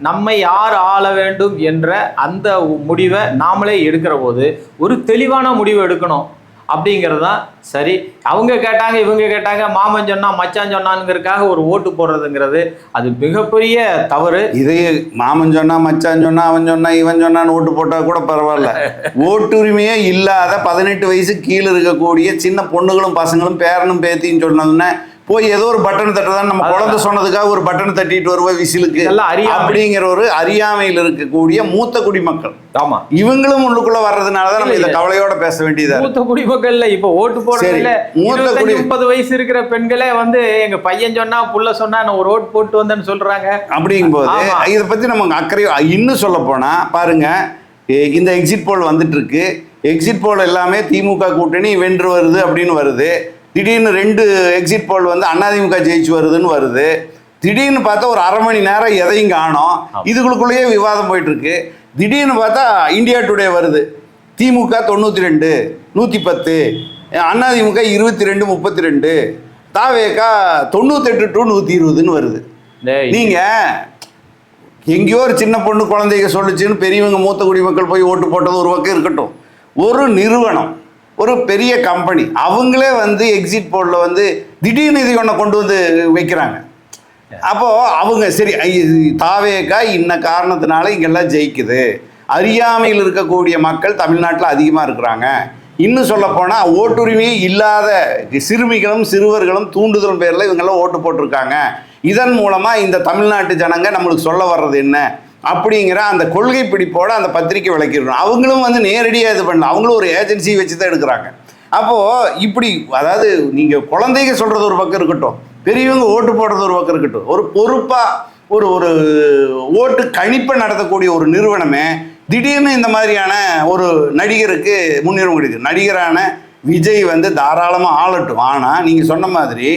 நம்மை யார் ஆள வேண்டும் என்ற அந்த முடிவை நாமளே எடுக்கிற போது ஒரு தெளிவான முடிவு எடுக்கணும். அப்படிங்கிறது தான் சரி. அவங்க கேட்டாங்க, இவங்க கேட்டாங்க, மாமன் சொன்னா மச்சான் சொன்னானுங்கிறதுக்காக ஒரு ஓட்டு போடுறதுங்கிறது அது மிகப்பெரிய தவறு. இதே மாமன் சொன்னா மச்சான் சொன்னா அவன் சொன்னா இவன் சொன்னான்னு ஓட்டு போட்டா கூட பரவாயில்ல. ஓட்டுரிமையே இல்லாத 18 வயசு கீழே இருக்கக்கூடிய சின்ன பொண்ணுகளும் பசங்களும் பேரனும் பேத்தின்னு சொன்னதுன்னா போய் ஏதோ ஒரு பட்டன் தட்டுறதான் நம்ம குழந்தை சொன்னதுக்காக ஒரு பட்டன் தட்டிட்டு வருவ விசிலுக்கு அப்படிங்கிற ஒரு அறியாமையில் இருக்கக்கூடிய மூத்த குடிமக்கள். ஆமா, இவங்களும் உள்ளுக்குள்ள வர்றதுனாலதான் நம்ம இதை கவலையோட பேச வேண்டியதா. மூத்த குடிமக்கள்ல இப்ப ஓட்டு போடுறதுல 30 வயசு இருக்கிற பெண்களே வந்து எங்க பையன் சொன்னா புள்ள சொன்னா நான் ஒரு ஓட்டு போட்டு வந்தேன்னு சொல்றாங்க. அப்படிங்கும் போது இதை பத்தி நம்ம அக்கறை இன்னும் சொல்ல போனா பாருங்க, இந்த எக்ஸிட் போல் வந்துட்டு இருக்கு. எக்ஸிட் போல் எல்லாமே திமுக கூட்டணி வென்று வருது அப்படின்னு வருது. திடீர்னு 2 எக்ஸிட் போல் வந்து அதிமுக ஜெயிச்சு வருதுன்னு வருது. திடீர்னு பார்த்தா ஒரு அரை மணி நேரம் எதையும் காணோம். இதுகளுக்குள்ளேயே விவாதம் போயிட்டு இருக்கு. திடீர்னு பார்த்தா இந்தியா டுடே வருது. திமுக 92, 110, அதிமுக 22, 32, தாவேகா 98 to 120ன்னு வருது. நீங்க எங்கேயோ ஒரு சின்ன பொண்ணு குழந்தைங்க சொல்லுச்சுன்னு பெரியவங்க மூத்த குடிமக்கள் போய் ஓட்டு போட்டது ஒரு பக்கம் இருக்கட்டும். ஒரு நிறுவனம், ஒரு பெரிய கம்பெனி, அவங்களே வந்து எக்ஸிட் போலில் வந்து திடீர்னு இது ஒன்று கொண்டு வந்து வைக்கிறாங்க. அப்போது அவங்க சரி தாவேக்கா இன்ன காரணத்தினால இங்கெல்லாம் ஜெயிக்குது. அறியாமையில் இருக்கக்கூடிய மக்கள் தமிழ்நாட்டில் அதிகமாக இருக்கிறாங்க. இன்னும் சொல்லப்போனால் ஓட்டுரிமையே இல்லாத சிறுமிகளும் சிறுவர்களும் தூண்டுதல் பேரில் இவங்கெல்லாம் ஓட்டு போட்டிருக்காங்க. இதன் மூலமாக இந்த தமிழ்நாட்டு ஜனங்க நம்மளுக்கு சொல்ல வர்றது என்ன அப்படிங்கிற அந்த கொள்கை பிடிப்போடு அந்த பத்திரிக்கை விளக்கிடணும். அவங்களும் வந்து நேரடியாக இது பண்ணல, அவங்களும் ஒரு ஏஜென்சி வச்சு தான் எடுக்கிறாங்க. அப்போது இப்படி அதாவது நீங்கள் குழந்தைங்க சொல்கிறது ஒரு பக்கம் இருக்கட்டும், பெரியவங்க ஓட்டு போடுறது ஒரு பக்கம் இருக்கட்டும், ஒரு பொறுப்பாக ஒரு ஓட்டு கணிப்பை நடத்தக்கூடிய ஒரு நிறுவனமே திடீர்னு இந்த மாதிரியான ஒரு நடிகருக்கு முன்னுரிமை கொடுக்குது. நடிகரான விஜய் வந்து தாராளமாக ஆளட்டும். ஆனால் நீங்கள் சொன்ன மாதிரி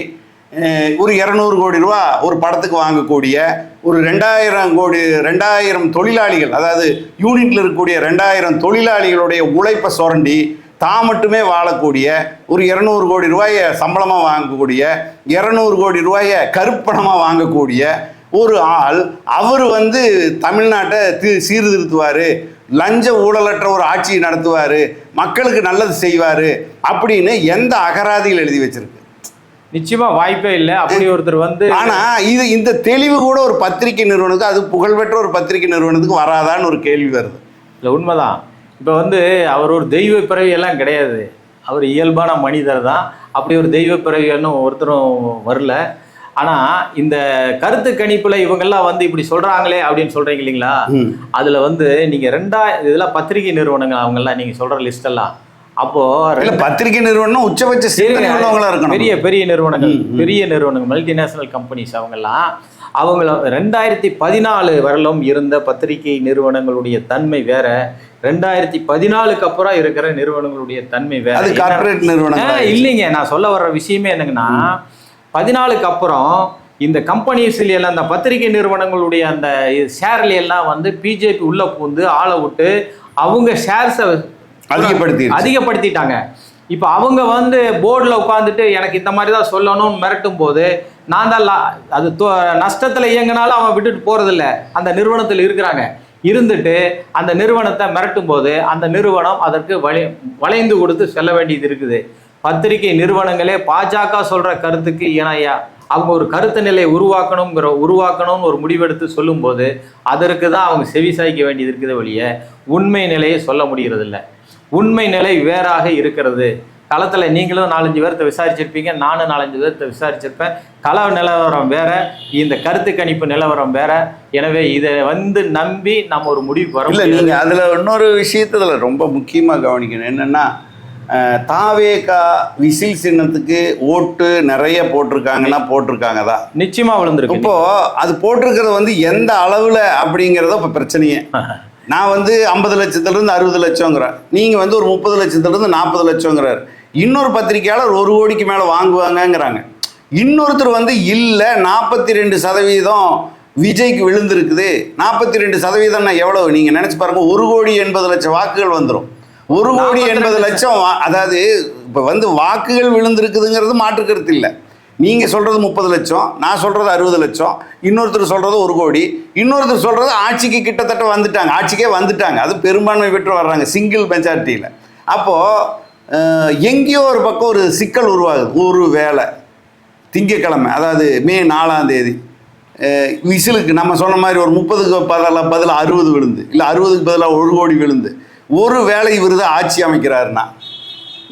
ஒரு 200 கோடி ரூபா ஒரு படத்துக்கு வாங்கக்கூடிய ஒரு 2000 தொழிலாளிகள், அதாவது யூனிட்டில் இருக்கக்கூடிய 2000 தொழிலாளிகளுடைய உழைப்பை சுரண்டி தான் மட்டுமே வாழக்கூடிய ஒரு 200 கோடி ரூபாயை சம்பளமாக வாங்கக்கூடிய 200 கோடி ரூபாயை கருப்பணமாக வாங்கக்கூடிய ஒரு ஆள், அவர் வந்து தமிழ்நாட்டை சீர்திருத்துவார், லஞ்ச ஊழலற்ற ஒரு ஆட்சியை நடத்துவார், மக்களுக்கு நல்லது செய்வார் அப்படின்னு எந்த அகராதியில் எழுதி வச்சிருக்கு? நிச்சயமா வாய்ப்பே இல்லை. அப்படி ஒருத்தர் வந்து ஆனா இந்த தெளிவு கூட ஒரு பத்திரிகை நிறுவனத்துக்கு, அது புகழ்பெற்ற ஒரு பத்திரிகை நிறுவனத்துக்கு வராதான்னு ஒரு கேள்வி வருது. இல்லை, உண்மைதான். இப்போ வந்து அவர் ஒரு தெய்வ பிறவி எல்லாம் கிடையாது, அவர் இயல்பான மனிதர் தான். அப்படி ஒரு தெய்வ பிறவின்னு ஒருத்தரும் வரல. ஆனால் இந்த கருத்து கணிப்புல இவங்கெல்லாம் வந்து இப்படி சொல்றாங்களே அப்படின்னு சொல்றீங்க இல்லைங்களா, அதுல வந்து நீங்க இதெல்லாம் பத்திரிகை நிறுவனங்கள் அவங்கெல்லாம் நீங்க சொல்ற லிஸ்ட் எல்லாம், அப்போ பத்திரிகை நிறுவனம் உச்சபட்ச பெரிய நிறுவனங்கள் மல்டிநேஷனல் கம்பெனிஸ் அவங்கெல்லாம், அவங்கள 2014 வரலும் இருந்த பத்திரிகை நிறுவனங்களுடைய தன்மை வேற, 2014க்கு அப்புறம் இருக்கிற நிறுவனங்களுடைய தன்மை வேற. இல்லைங்க, நான் சொல்ல வர்ற விஷயமே என்னங்கன்னா, 14க்கு அப்புறம் இந்த கம்பெனிஸ்ல எல்லாம் அந்த பத்திரிகை நிறுவனங்களுடைய அந்த ஷேர்ல எல்லாம் வந்து பிஜேபி உள்ள பூந்து ஆளை விட்டு அவங்க ஷேர்ஸை அதிகப்படுத்திட்டாங்க. இப்போ அவங்க வந்து போர்டில் உட்காந்துட்டு எனக்கு இந்த மாதிரி தான் சொல்லணும்னு மிரட்டும் போது, நான் தான் அது நஷ்டத்தில் இயங்கினாலும் அவன் விட்டுட்டு போகிறதில்ல, அந்த நிறுவனத்தில் இருக்கிறாங்க. இருந்துட்டு அந்த நிறுவனத்தை மிரட்டும் போது அந்த நிறுவனம் அதற்கு வளைந்து கொடுத்து செல்ல வேண்டியது இருக்குது. பத்திரிகை நிறுவனங்களே பாஜக சொல்கிற கருத்துக்கு இணையா அவங்க ஒரு கருத்து நிலையை உருவாக்கணும்னு ஒரு முடிவெடுத்து சொல்லும்போது அதற்கு தான் அவங்க செவி சாய்க்க வேண்டியது இருக்குது ஒழிய உண்மை நிலையை சொல்ல முடிகிறதில்ல. உண்மை நிலை வேறாக இருக்கிறது. களத்தில் நீங்களும் 4-5 பேர்த்த விசாரிச்சிருப்பீங்க, நானும் 4-5 பேர்த்த விசாரிச்சிருப்பேன். கள நிலவரம் வேற, இந்த கருத்து கணிப்பு நிலவரம் வேற. எனவே இதை வந்து நம்பி நம்ம ஒரு முடிவுக்கு வர இல்லை. நீங்கள் அதில் இன்னொரு விஷயத்துல ரொம்ப முக்கியமாக கவனிக்கணும். என்னென்னா, தாவேகா விசில் சின்னத்துக்கு ஓட்டு நிறைய போட்டிருக்காங்க தான் நிச்சயமாக விழுந்திருக்கு. இப்போ அது போட்டிருக்கிறது வந்து எந்த அளவில் அப்படிங்கிறத இப்போ பிரச்சனையே. நான் வந்து 50 லட்சத்துலேருந்து 60 லட்சங்கிறேன், நீங்கள் வந்து ஒரு 30 லட்சத்துலேருந்து 40 லட்சங்கிறார். இன்னொரு பத்திரிக்கையாளர் 1 கோடிக்கு மேலே வாங்குவாங்கங்கிறாங்க. இன்னொருத்தர் வந்து இல்லை 42% விஜய்க்கு விழுந்திருக்குது. 42%ன்னா எவ்வளவு நீங்கள் நினச்சி பாருங்க. 1,80,00,000 வாக்குகள் வந்துடும். 1,80,00,000 அதாவது இப்போ வந்து வாக்குகள் விழுந்திருக்குதுங்கிறது மாற்று கருத்து இல்லை. நீங்கள் சொல்கிறது 30 லட்சம், நான் சொல்கிறது 60 லட்சம், இன்னொருத்தர் சொல்கிறது 1 கோடி, இன்னொருத்தர் சொல்கிறது ஆட்சிக்கு கிட்டத்தட்ட வந்துட்டாங்க, ஆட்சிக்கே வந்துட்டாங்க, அது பெரும்பான்மை பெற்று வர்றாங்க சிங்கிள் மெஜாரிட்டியில். அப்போது எங்கேயோ ஒரு பக்கம் ஒரு சிக்கல் உருவாகுது. ஒரு வேளை திங்கக்கிழமை, அதாவது மே 4ஆம் தேதி விசிலுக்கு நம்ம சொன்ன மாதிரி ஒரு 30க்கு பதிலாக 60 விழுந்து, இல்லை 60க்கு பதிலாக 1 கோடி விழுந்து ஒரு வேளை இவர் தான் ஆட்சி அமைக்கிறாருன்னா,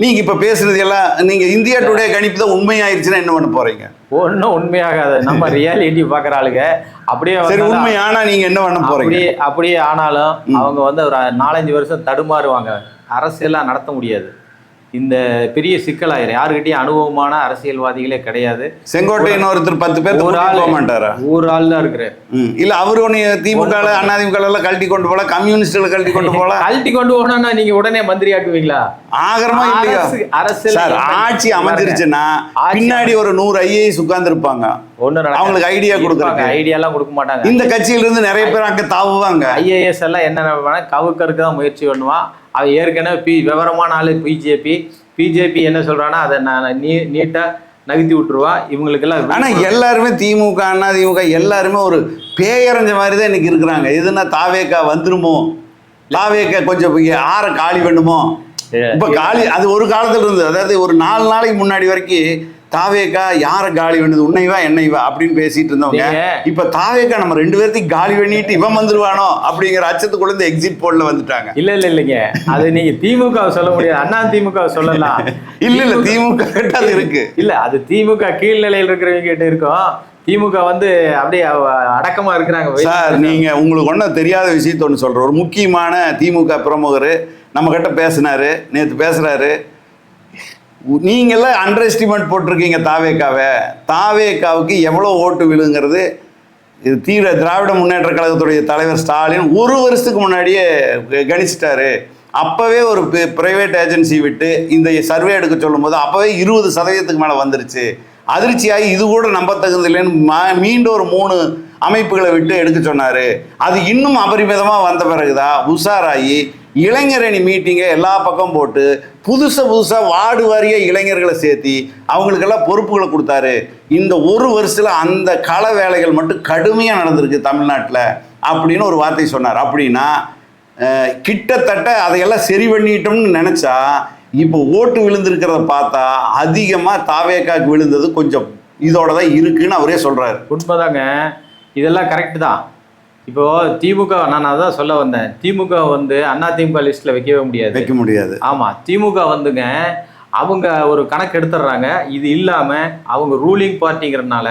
நீங்கள் இப்போ பேசுறது எல்லாம் நீங்கள் இந்தியா டுடே கணிப்பு தான் உண்மையாயிருச்சுன்னா என்ன பண்ண போகிறீங்க? ஒன்றும் உண்மையாகாது. நம்ம ரியாலிட்டி பார்க்குற ஆளுங்க அப்படியே சரி, உண்மையானா நீங்கள் என்ன பண்ண போகிறீங்க? அப்படியே ஆனாலும் அவங்க வந்து ஒரு 4-5 வருஷம் தடுமாறுவாங்க. அரசியலாக நடத்த முடியாது. இந்த பெரிய சிக்கலாயிரும். யாருக்கிட்டையும் அனுபவமான அரசியல்வாதிகளே கிடையாது. செங்கோட்டையன் ஒருத்தர் 10 பேர் போக மாட்டாரா? ஒரு ஆள் தான் இருக்கிறார். இல்ல அவரு ஒன்னு திமுக அதிமுக எல்லாம் கழட்டி கொண்டு போல, கம்யூனிஸ்ட்ல கழட்டி கொண்டு போல. கழட்டி கொண்டு போனா நீங்க உடனே மந்திரி ஆக்குவீங்களா? ஆகரமா இல்லையா? அரசியல் ஆட்சி அமைஞ்சிருச்சுன்னா பின்னாடி ஒரு 100 IAS உட்கார்ந்து இருப்பாங்க. அவங்களுக்கு ஐடியா கொடுக்குறாங்க. ஐடியா எல்லாம் கொடுக்க மாட்டாங்க. இந்த கட்சியில இருந்து நிறைய பேர் அங்க தாவுவாங்க. IAS எல்லாம் என்ன கவுக்கருக்கு தான் முயற்சி பண்ணுவான். அது ஏற்கனவே விவரமான ஆளு பிஜேபி என்ன சொல்றான்னா அதை நான் நீட்டா நகர்த்தி விட்டுருவா இவங்களுக்கெல்லாம். ஆனா எல்லாருமே திமுக அதிமுக எல்லாருமே ஒரு பேயறைஞ்ச மாதிரி தான் இன்னைக்கு இருக்கிறாங்க. எதுனா தாவேக்கா வந்துருமோ, தாவேக்கா கொஞ்சம் ஆற காலி வேணுமோ. இப்ப காலி அது ஒரு காலத்துல இருந்து, அதாவது ஒரு 4 நாளைக்கு முன்னாடி வரைக்கும் தாவேக்கா யாரை காலி வேணுது, உன்னைவா என்னைவா அப்படின்னு பேசிட்டு இருந்தவங்க இப்ப தாவேக்கா நம்ம 2 பேர்த்தையும் காலி பண்ணிட்டு இவன் வந்துருவானோ அப்படிங்கிற அச்சத்துக்குள்ள இந்த எக்ஸிட் போல்ல வந்துட்டாங்க. இல்லைங்க, அது நீங்க திமுக சொல்ல முடியாது, அண்ணா திமுக சொல்லலாம். இல்ல திமுக கிட்ட அது இருக்கு. இல்ல அது திமுக கீழ்நிலையில் இருக்கிறவங்க கிட்ட இருக்கும். திமுக வந்து அப்படியே அடக்கமா இருக்கிறாங்க. சார் நீங்க உங்களுக்கு ஒன்றும் தெரியாத விஷயத்த ஒன்று சொல்றேன். ஒரு முக்கியமான திமுக பிரமுகர் நம்ம கிட்ட பேசினாரு, நேற்று பேசுறாரு. நீங்கள்லாம் அண்டர் எஸ்டிமேட் போட்டிருக்கீங்க தாவேக்காவுக்கு எவ்வளோ ஓட்டு விழுங்கிறது. இது திராவிட முன்னேற்ற கழகத்துடைய தலைவர் ஸ்டாலின் 1 வருஷத்துக்கு முன்னாடியே கணிச்சிட்டாரு. அப்போவே ஒரு ப்ரைவேட் ஏஜென்சி விட்டு இந்த சர்வே எடுக்க சொல்லும்போது அப்போவே 20% மேலே வந்துருச்சு. அதிர்ச்சியாகி இது கூட நம்பத்தகுதில்லைன்னு மீண்டும் ஒரு 3 அமைப்புகளை விட்டு எடுக்க சொன்னார். அது இன்னும் அபரிமிதமாக வந்த பிறகுதான் உஷாராகி இளைஞரணி மீட்டிங்கை எல்லா பக்கம் போட்டு புதுசாக வார்டு வாரிய இளைஞர்களை சேர்த்தி அவங்களுக்கெல்லாம் பொறுப்புகளை கொடுத்தாரு. இந்த 1 வருஷத்தில் அந்த கள வேலைகள் மட்டும் கடுமையாக நடந்திருக்கு தமிழ்நாட்டில் அப்படின்னு ஒரு வார்த்தை சொன்னார். அப்படின்னா கிட்டத்தட்ட அதையெல்லாம் சரி பண்ணிட்டோம்னு நினச்சா இப்போ ஓட்டு விழுந்திருக்கிறத பார்த்தா அதிகமாக தாவேக்காக்கு விழுந்தது கொஞ்சம் இதோட தான் இருக்குன்னு அவரே சொல்கிறாரு. உண்மைதாங்க, இதெல்லாம் கரெக்டு தான். இப்போ திமுக நான் அதான் சொல்ல வந்தேன். திமுக வந்து அதிமுக லிஸ்ட்டில் வைக்க முடியாது. ஆமாம், திமுக வந்துங்க அவங்க ஒரு கணக்கு எடுத்துடுறாங்க. இது இல்லாமல் அவங்க ரூலிங் பார்ட்டிங்கிறதுனால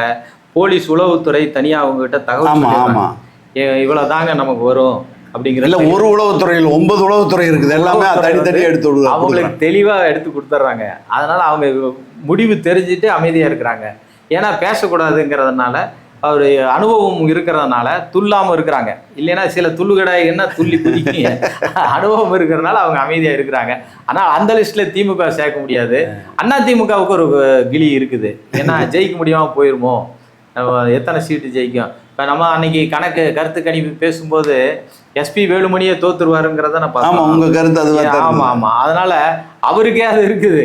போலீஸ் உளவுத்துறை தனியாக அவங்ககிட்ட தகவல் இவ்வளோ தாங்க நமக்கு வரும் அப்படிங்கிற. இல்லை ஒரு உளவுத்துறையில் 9 உளவுத்துறை இருக்குது, எல்லாமே தனித்தனி எடுத்து விடுவாங்க. அவங்களுக்கு தெளிவாக எடுத்து கொடுத்துட்றாங்க. அதனால் அவங்க முடிவு தெரிஞ்சுட்டு அமைதியாக இருக்கிறாங்க. ஏன்னா பேசக்கூடாதுங்கிறதுனால அவர் அனுபவம் இருக்கிறதுனால துல்லாமல் இருக்கிறாங்க. இல்லைன்னா சில துள்ளுகடாய்னா துள்ளி குதிக்க அனுபவம் இருக்கிறதுனால அவங்க அமைதியாக இருக்கிறாங்க. ஆனால் அந்த லிஸ்ட்டில் திமுக சேர்க்க முடியாது. அண்ணா திமுகவுக்கு ஒரு கிளி இருக்குது. ஏன்னா ஜெயிக்க முடியாமல் போயிருமோ, எத்தனை சீட்டு ஜெயிக்கும். இப்போ நம்ம அன்னைக்கு கருத்து கணிப்பு பேசும்போது எஸ்பி வேலுமணியை தோத்துருவாருங்கிறத நான் பார்த்தேன். உங்கள் கருத்து அது? ஆமாம், அதனால அவருக்கே அது இருக்குது.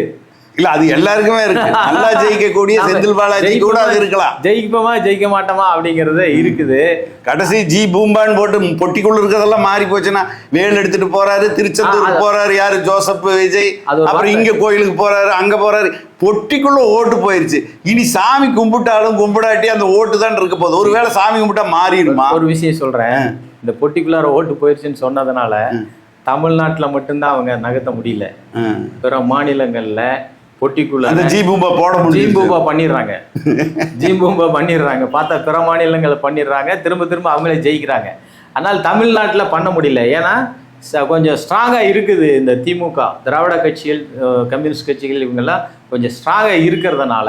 இல்ல அது எல்லாருக்குமே இருக்கு. நல்லா ஜெயிக்கக்கூடிய செந்தில் பாலாஜி கூட அது இருக்கலாம். ஜெயிப்போமா ஜெயிக்க மாட்டோமா அப்படிங்கிறது இருக்குது. கடைசி ஜி பூம்பான்னு போட்டு பொட்டிக்குள்ள இருக்கிறதெல்லாம் மாறி போச்சுன்னா வேல் எடுத்துட்டு போறாரு, திருச்செந்தூர் போறாரு, யாரு ஜோசப் விஜய், அப்புறம் இங்க கோயிலுக்கு போறாரு, அங்க போறாரு, பொட்டிக்குள்ள ஓட்டு போயிருச்சு. இனி சாமி கும்பிட்டாலும் கும்பிடாட்டி அந்த ஓட்டு தான் இருக்க போகுது. ஒருவேளை சாமி கும்பிட்டா மாறிடுமா? ஒரு விஷயம் சொல்றேன், இந்த பொட்டிக்குள்ளார ஓட்டு போயிருச்சுன்னு சொன்னதுனால தமிழ்நாட்டில் மட்டும்தான் அவங்க நகர்த்த முடியல. பிற மாநிலங்கள்ல பொட்டிக்குள்ள ஜீம்பூம்பா பண்ணிடுறாங்க. பார்த்தா பிற மாநிலங்களை பண்ணிடுறாங்க, திரும்ப அவங்களே ஜெயிக்கிறாங்க. ஆனால் தமிழ்நாட்டில் பண்ண முடியல. ஏன்னா கொஞ்சம் ஸ்ட்ராங்காக இருக்குது இந்த திமுக, திராவிட கட்சிகள், கம்யூனிஸ்ட் கட்சிகள், இவங்கெல்லாம் கொஞ்சம் ஸ்ட்ராங்காக இருக்கிறதுனால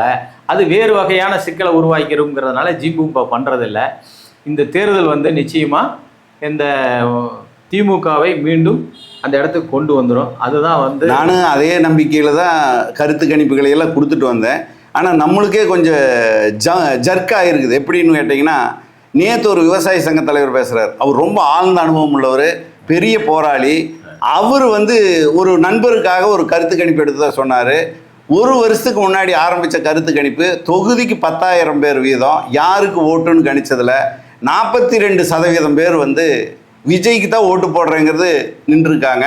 அது வேறு வகையான சிக்கலை உருவாக்கிறோங்கிறதுனால ஜீம்பூம்பா பண்ணுறதில்ல. இந்த தேர்தல் வந்து நிச்சயமாக இந்த திமுகவை மீண்டும் அந்த இடத்துக்கு கொண்டு வந்துடும். அதுதான் வந்து நானும் அதே நம்பிக்கையில் தான் கருத்து கணிப்புகளை எல்லாம் கொடுத்துட்டு வந்தேன். ஆனால் நம்மளுக்கே கொஞ்சம் ஜர்க்காக இருக்குது. எப்படின்னு கேட்டிங்கன்னா, நேற்று ஒரு விவசாய சங்க தலைவர் பேசுகிறார். அவர் ரொம்ப ஆழ்ந்த அனுபவம் உள்ளவர், பெரிய போராளி. அவர் ஒரு நண்பருக்காக ஒரு கருத்து கணிப்பு எடுத்ததாக சொன்னார். ஒரு வருஷத்துக்கு முன்னாடி ஆரம்பித்த கருத்து கணிப்பு தொகுதிக்கு 10,000 பேர் வீதம் யாருக்கு ஓட்டுன்னு கணிச்சதில் 42% பேர் விஜய்க்கு தான் ஓட்டு போடுறேங்கிறது நின்றுருக்காங்க.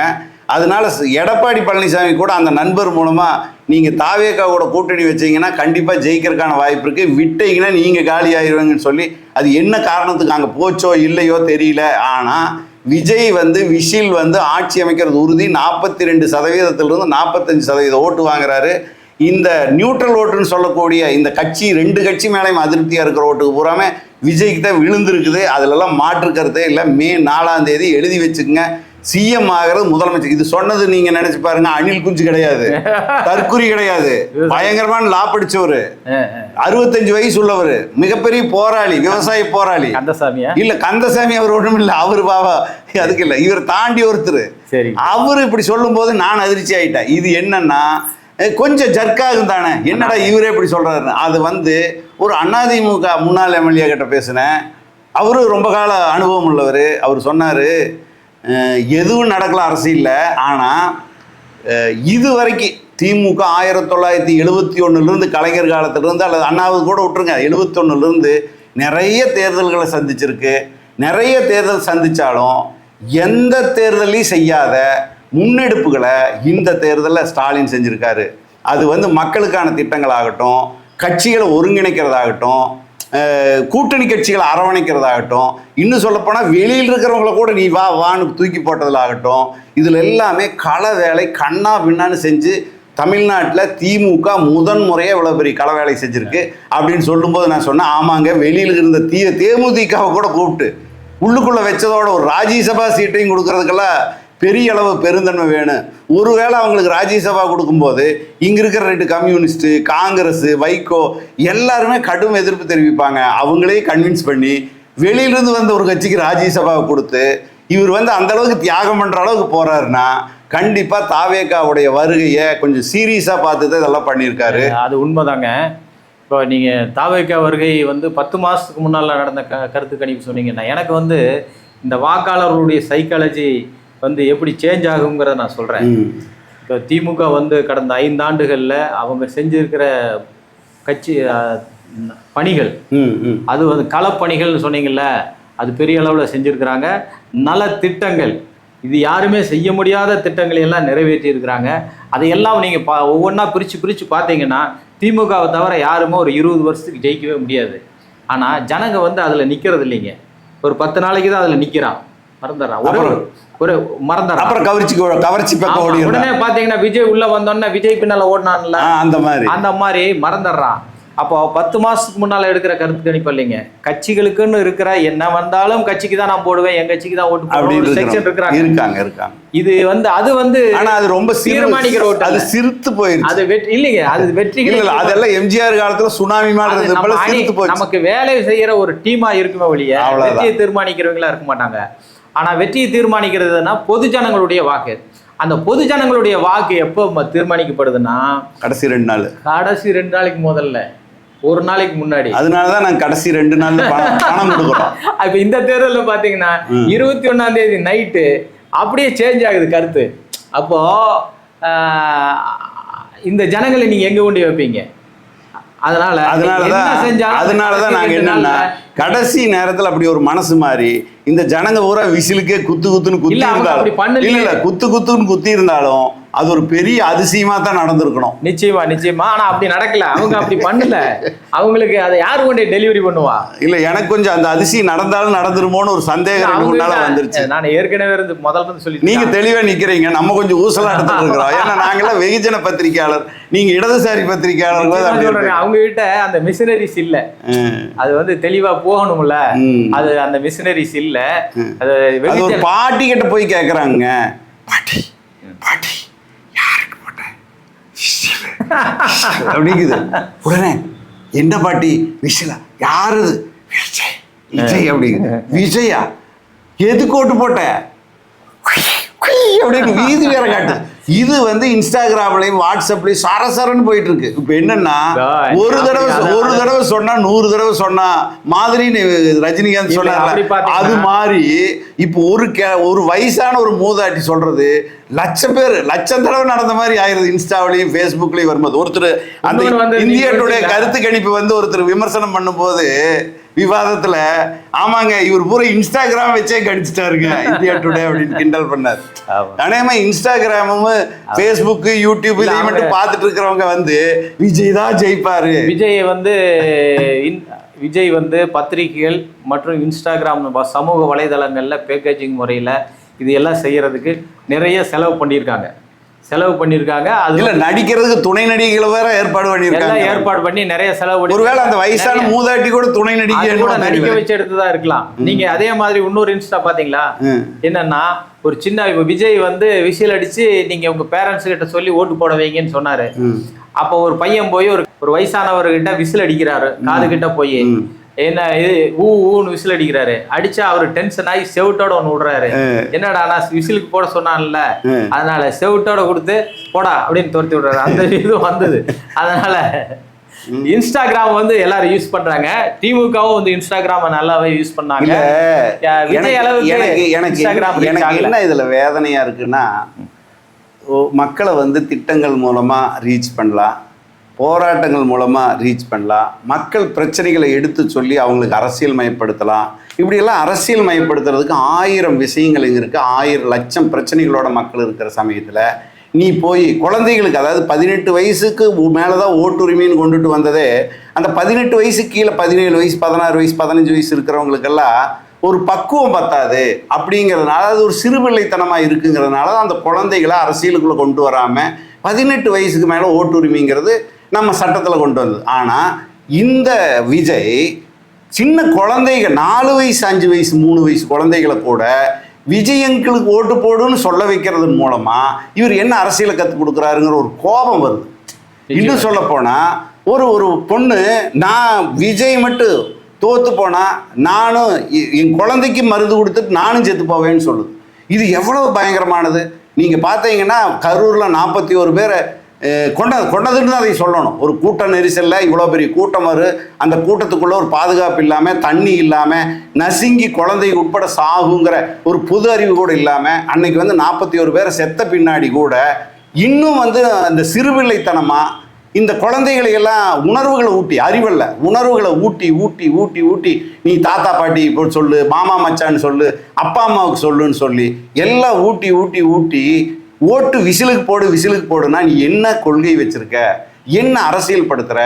அதனால எடப்பாடி பழனிசாமி கூட அந்த நண்பர் மூலமாக நீங்கள் தாவேக்காவோட கூட்டணி வச்சிங்கன்னா கண்டிப்பாக ஜெயிக்கிறதுக்கான வாய்ப்பு இருக்குது, விட்டீங்கன்னா நீங்கள் காலி ஆயிடுவீங்கன்னு சொல்லி, அது என்ன காரணத்துக்கு அங்கே போச்சோ இல்லையோ தெரியல. ஆனால் விஜய் விஷில் ஆட்சி அமைக்கிறது உறுதி. 42%-லிருந்து 45% ஓட்டு வாங்குறாரு. இந்த நியூட்ரல் ஓட்டுன்னு சொல்லக்கூடிய இந்த கட்சி 2 கட்சி மேலேயும் அதிருப்தியாக இருக்கிற ஓட்டுக்கு பூராமே விஜய்க்கு தான் விழுந்திருக்குது. அதிலெல்லாம் மாற்று கருத்தே இல்லை. மே 4ஆம் தேதி எழுதி வச்சுக்கோங்க, சிஎம் ஆகிறது முதலமைச்சர். இது சொன்னது நீங்க நினைச்சு பாருங்க, அணில் குஞ்சு கிடையாது, தற்குறி கிடையாது, பயங்கரமான லா படிச்சவரு, 65 வயசு உள்ளவர், மிகப்பெரிய போராளி, விவசாய போராளி. கந்தசாமியா? இல்ல, கந்தசாமி அவர் ஒன்றும் இல்லை, அவரு பாவா அதுக்கு இல்லை, இவர் தாண்டி ஒருத்தர். அவரு இப்படி சொல்லும் போது நான் அதிர்ச்சி ஆயிட்டேன். இது என்னன்னா கொஞ்சம் ஜர்க்காகும் தானே, என்னடா இவரே இப்படி சொல்றாரு. அது ஒரு அதிமுக முன்னாள் எம்எல்ஏ கிட்ட பேசினேன். அவரு ரொம்ப கால அனுபவம் உள்ளவர். அவர் சொன்னாரு, எதுவும் நடக்கல அரசியலில், ஆனால் இது வரைக்கும் திமுக 1971 கலைஞர் காலத்திலிருந்து, அல்லது அண்ணாவது கூட விட்டுருங்க, 71 நிறைய தேர்தல்களை சந்திச்சிருக்கு. நிறைய தேர்தல் சந்தித்தாலும் எந்த தேர்தலையும் செய்யாத முன்னெடுப்புகளை இந்த தேர்தலில் ஸ்டாலின் செஞ்சுருக்காரு. அது மக்களுக்கான திட்டங்களாகட்டும், கட்சிகளை ஒருங்கிணைக்கிறதாகட்டும், கூட்டணி கட்சிகளை அரவணைக்கிறதாகட்டும், இன்னும் சொல்லப்போனால் வெளியில் இருக்கிறவங்கள கூட நீ வான்னு தூக்கி போட்டதிலாகட்டும், இதில் எல்லாமே கள வேலை கண்ணா பின்னான்னு செஞ்சு தமிழ்நாட்டில் திமுக முதன்முறையாக இவ்வளோ பெரிய கள வேலை செஞ்சுருக்கு அப்படின்னு சொல்லும்போது நான் சொன்னேன், ஆமாங்க, வெளியில் இருந்த தேமுதிகவை கூட கூப்பிட்டு உள்ளுக்குள்ளே வச்சதோட ஒரு ராஜ்யசபா சீட்டையும் கொடுக்கறதுக்கெல்லாம் பெரிய அளவு பெருந்தன்மை வேணும். ஒருவேளை அவங்களுக்கு ராஜ்யசபா கொடுக்கும்போது இங்கே இருக்கிற 2 கம்யூனிஸ்ட்டு, காங்கிரஸ், வைகோ எல்லாருமே கடும் எதிர்ப்பு தெரிவிப்பாங்க. அவங்களே கன்வின்ஸ் பண்ணி வெளியிலிருந்து வந்த ஒரு கட்சிக்கு ராஜ்யசபாவை கொடுத்து இவர் அந்த அளவுக்கு தியாகம் பண்ணுற அளவுக்கு போகிறாருன்னா கண்டிப்பாக தாவேக்காவுடைய வருகையை கொஞ்சம் சீரியஸாக பார்த்து தான் இதெல்லாம் பண்ணியிருக்காரு. அது உண்மைதாங்க. இப்போ நீங்கள் தாவேக்கா வருகை 10 மாதத்துக்கு முன்னால் நடந்த கருத்து கணிப்பு சொன்னீங்கன்னா, எனக்கு இந்த வாக்காளர்களுடைய சைக்காலஜி எப்படி சேஞ்ச் ஆகுங்கிறத நான் சொல்கிறேன். இப்போ திமுக கடந்த 5 ஆண்டுகளில் அவங்க செஞ்சிருக்கிற கட்சி பணிகள், அது களப்பணிகள்னு சொன்னீங்கல்ல, அது பெரிய அளவில் செஞ்சுருக்கிறாங்க. நல திட்டங்கள், இது யாருமே செய்ய முடியாத திட்டங்களை எல்லாம் நிறைவேற்றி இருக்கிறாங்க. அதையெல்லாம் நீங்கள் ஒவ்வொன்றா பிரித்து பார்த்தீங்கன்னா திமுகவை தவிர யாருமே ஒரு 20 வருஷத்துக்கு ஜெயிக்கவே முடியாது. ஆனால் ஜனங்க அதில் நிற்கிறது இல்லைங்க. ஒரு 10 நாளைக்கு தான் அதில் நிற்கிறான், மறந்துடுறான், ஒரு மறந்துடுறான், அப்புறம் கவர்ச்சி பக்கம் ஓடி. உடனே பார்த்தீங்கன்னா விஜய் உள்ள வந்தோன்னே விஜய் பின்னால் ஓடினான்ல, அந்த மாதிரி மறந்துடுறான். அப்போ 10 மாதத்துக்கு முன்னால் எடுக்கிற கருத்து கணிப்பு இல்லைங்க, கட்சிகளுக்குன்னு இருக்கிற என்ன வந்தாலும் கட்சிக்கு தான் நான் போடுவேன், என் கட்சிக்கு தான் ஓட்டு போடுவேன் செக்ஷன் இருக்காங்க. இது அது ஆனா அது ரொம்ப தீர்மானிக்கிற ஓட்டு, அது சிரித்து போயிடுச்சு. அது வெற்றி இல்லைங்க, அது வெற்றி இல்லை. அதெல்லாம் எம்ஜிஆர் காலத்துல சுனாமி மாதிரி சிரித்து போயிடுச்சு. நமக்கு வேலை செய்யற ஒரு டீமா இருக்குமே ஒழிய வெற்றியை தீர்மானிக்கிறவங்களா இருக்க மாட்டாங்க. ஆனா வெற்றியை தீர்மானிக்கிறதுனா பொது ஜனங்களுடைய வாக்கு. அந்த பொது ஜனங்களுடைய வாக்கு எப்போ தீர்மானிக்கப்படுதுன்னா கடைசி 2 நாளைக்கு முதல்ல, ஒரு நாளைக்கு முன்னாடி. அதனாலதான் நாங்க கடைசி 2 நாள் பணம் கொடுக்குறோம். இப்ப இந்த தேர்தலில் பாத்தீங்கன்னா 21ஆம் தேதி நைட்டு அப்படியே சேஞ்ச் ஆகுது கருத்து. அப்போ இந்த ஜனங்களை நீங்க எங்க கொண்டு வைப்பீங்க? அதனாலதான் நாங்க என்னன்னா கடைசி நேரத்துல அப்படி ஒரு மனசு மாறி இந்த ஜனங்க பூரா விசிலுக்கே குத்துன்னு குத்தி இருந்தாலும் இல்ல குத்துன்னு குத்தி இருந்தாலும் அது ஒரு பெரிய அதிசயமா தான் நடந்திருக்கணும். நிச்சயமா. ஆனா அப்படி நடக்கல, அவங்க அப்படி பண்ணல. அவங்களுக்கு அதை யாரு கொண்டு டெலிவரி பண்ணுவா? இல்ல, எனக்கு கொஞ்சம் அந்த அதிசயம் நடந்தாலும் நடந்துருமோன்னு ஒரு சந்தேகம் வந்துருச்சு. நான் ஏற்கனவே முதல்ல சொல்லி நீங்க தெளிவா நிக்கிறீங்க, நம்ம கொஞ்சம் ஊசலா எடுத்துட்டு இருக்கிறோம். ஏன்னா நாங்கெல்லாம் வெகுஜன பத்திரிகையாளர், நீங்க இடதுசாரி பத்திரிகையாளர். அவங்க கிட்ட அந்த மிஷினரிஸ் இல்ல, அது தெளிவா போகணும்ல, அது அந்த மிஷினரிஸ் இல்ல. அது பாட்டி கிட்ட போய் கேக்குறாங்க, பாட்டி யாருக்கு போட்ட அப்படிங்குது. உடனே என்ன பாட்டி விசிலா? யாரு? விஜய் அப்படிங்குது. விஜயா? எதுக்கு ஓட்டு போட்ட அப்படின்னு வீதி வேற காட்டு. இது வந்து இன்ஸ்டாகிராம்லயும் வாட்ஸ்அப்லயும் சரசரன்னு போயிட்டு இருக்கு. இப்ப என்னன்னா ஒரு தடவை சொன்னா 100 தடவை சொன்னா மாதிரி ரஜினிகாந்த் சொன்னார். அது மாதிரி இப்போ ஒரு வயசான ஒரு மூதாட்டி சொல்றது லட்சம் தடவை நடந்த மாதிரி ஆயிருது. இன்ஸ்டாவிலையும் ஃபேஸ்புக்லயும் வரும்போது ஒருத்தர் அந்த இந்தியா டுடே கருத்து கணிப்பு வந்து ஒருத்தர் விமர்சனம் பண்ணும்போது விவாதத்துல ஆமாங்க இவர் பூரா இன்ஸ்டாகிராம் வச்சே கடிச்சிட்டாருங்க இந்தியா டுடே அப்படின்னு கிண்டல் பண்ணார். அதேமா இன்ஸ்டாகிராமும் ஃபேஸ்புக் யூடியூப் இதையும் மட்டும் பார்த்துட்டு இருக்கிறவங்க வந்து விஜய் தான் ஜெயிப்பாரு. விஜய் வந்து பத்திரிகைகள் மற்றும் இன்ஸ்டாகிராம் சமூக வலைதளங்கள்ல பேக்கேஜிங் முறையில் இது எல்லாம் செய்யறதுக்கு நிறைய செலவு பண்ணியிருக்காங்க. அதுல நடிக்கிறதுக்கு துணை நடிகைகளை வேற ஏற்பாடு பண்ணி நிறைய செலவு பண்ணி ஒருவேளை அந்த வயசான மூதாட்டி கூட துணை நடிக்க வச்சு எடுத்துதான் இருக்கலாம். நீங்க அதே மாதிரி இன்னொரு இன்ஸ்டா பாத்தீங்களா, என்னன்னா ஒரு சின்ன விஜய் வந்து விசில் அடிச்சு நீங்க உங்க பேரண்ட்ஸ் கிட்ட சொல்லி ஓட்டு போட வைங்கன்னு சொன்னாரு. அப்போ ஒரு பையன் போய் ஒரு வயசானவர்கிட்ட விசில் அடிக்கிறாரு, காது கிட்ட போய் என்ன இது ஊன்னு விசில் அடிக்கிறாரு. அடிச்சா அவரு டென்ஷன் ஆகி செவுட்டோட ஒண்ணு விடுறாரு. என்னடா நான் விசிலுக்கு போட சொன்னான்ல, அதனால செவுட்டோட கொடுத்து போடா அப்படின்னு துரத்தி விடுறாரு. அந்த இது வந்தது. அதனால இன்ஸ்டாகிராம் வந்து எல்லாரும் யூஸ் பண்றாங்க. திமுகவும் வந்து இன்ஸ்டாகிராம நல்லாவே யூஸ் பண்ணாங்க. விஜய் அளவுக்கு எனக்கு என்ன இதுல வேதனையா இருக்குன்னா, மக்களை வந்து திட்டங்கள் மூலமா ரீச் பண்ணலாம், போராட்டங்கள் மூலமாக ரீச் பண்ணலாம், மக்கள் பிரச்சனைகளை எடுத்து சொல்லி அவங்களுக்கு அரசியல் மயப்படுத்தலாம். இப்படியெல்லாம் அரசியல் மயப்படுத்துறதுக்கு 1000 விஷயங்கள் இங்கே இருக்குது. 1000 லட்சம் பிரச்சனைகளோட மக்கள் இருக்கிற சமயத்தில் நீ போய் குழந்தைகளுக்கு, அதாவது 18 வயசுக்கு மேலே தான் ஓட்டுரிமைன்னு கொண்டுட்டு வந்ததே, அந்த 18 வயசுக்கு கீழே 17 வயசு 16 வயசு 15 வயசு இருக்கிறவங்களுக்கெல்லாம் ஒரு பக்குவம் பத்தாது அப்படிங்கிறதுனால, அது ஒரு சிறுபிள்ளைத்தனமாக இருக்குங்கிறதுனால தான் அந்த குழந்தைகளை அரசியலுக்குள்ளே கொண்டு வராமல் 18 வயசுக்கு மேலே ஓட்டுரிமைங்கிறது நம்ம சட்டத்தில் கொண்டு வந்தது. ஆனால் இந்த விஜய் சின்ன குழந்தைங்க 4 வயசு 5 வயசு 3 வயசு குழந்தைகளை கூட விஜயங்களுக்கு ஓட்டு போடுன்னு சொல்ல வைக்கிறது மூலமாக இவர் என்ன அரசியலை கற்றுக் கொடுக்குறாருங்கிற ஒரு கோபம் வருது. இன்னும் சொல்ல போனால் ஒரு பொண்ணு நான் விஜய் மட்டும் தோற்று போனால் நானும் என் குழந்தைக்கு மருந்து கொடுத்துட்டு நானும் செத்து போவேன்னு சொல்லுது. இது எவ்வளவு பயங்கரமானது. நீங்கள் பார்த்தீங்கன்னா கரூரில் 41 பேரை கொண்டதுன்னு அதை சொல்லணும். ஒரு கூட்ட நெரிசலில் இவ்வளோ பெரிய கூட்டம் அந்த கூட்டத்துக்குள்ளே ஒரு பாதுகாப்பு இல்லாமல், தண்ணி இல்லாமல், நசுங்கி குழந்தை உட்பட சாகுங்கிற ஒரு புது அறிவு கூட இல்லாமல் அன்னைக்கு வந்து 41 பேரை செத்த பின்னாடி கூட இன்னும் வந்து அந்த சிறுபிள்ளைத்தனமாக இந்த குழந்தைகளை எல்லாம் உணர்வுகளை ஊட்டி, அறிவல்ல உணர்வுகளை ஊட்டி ஊட்டி ஊட்டி ஊட்டி நீ தாத்தா பாட்டி இப்போ சொல்லு, மாமா மச்சான்னு சொல்லு, அப்பா அம்மாவுக்கு சொல்லுன்னு சொல்லி எல்லாம் ஊட்டி ஊட்டி ஊட்டி ஓட்டு விசிலுக்கு போடுனா நீ என்ன கொள்கை வச்சிருக்க, என்ன அரசியல் படுத்துற?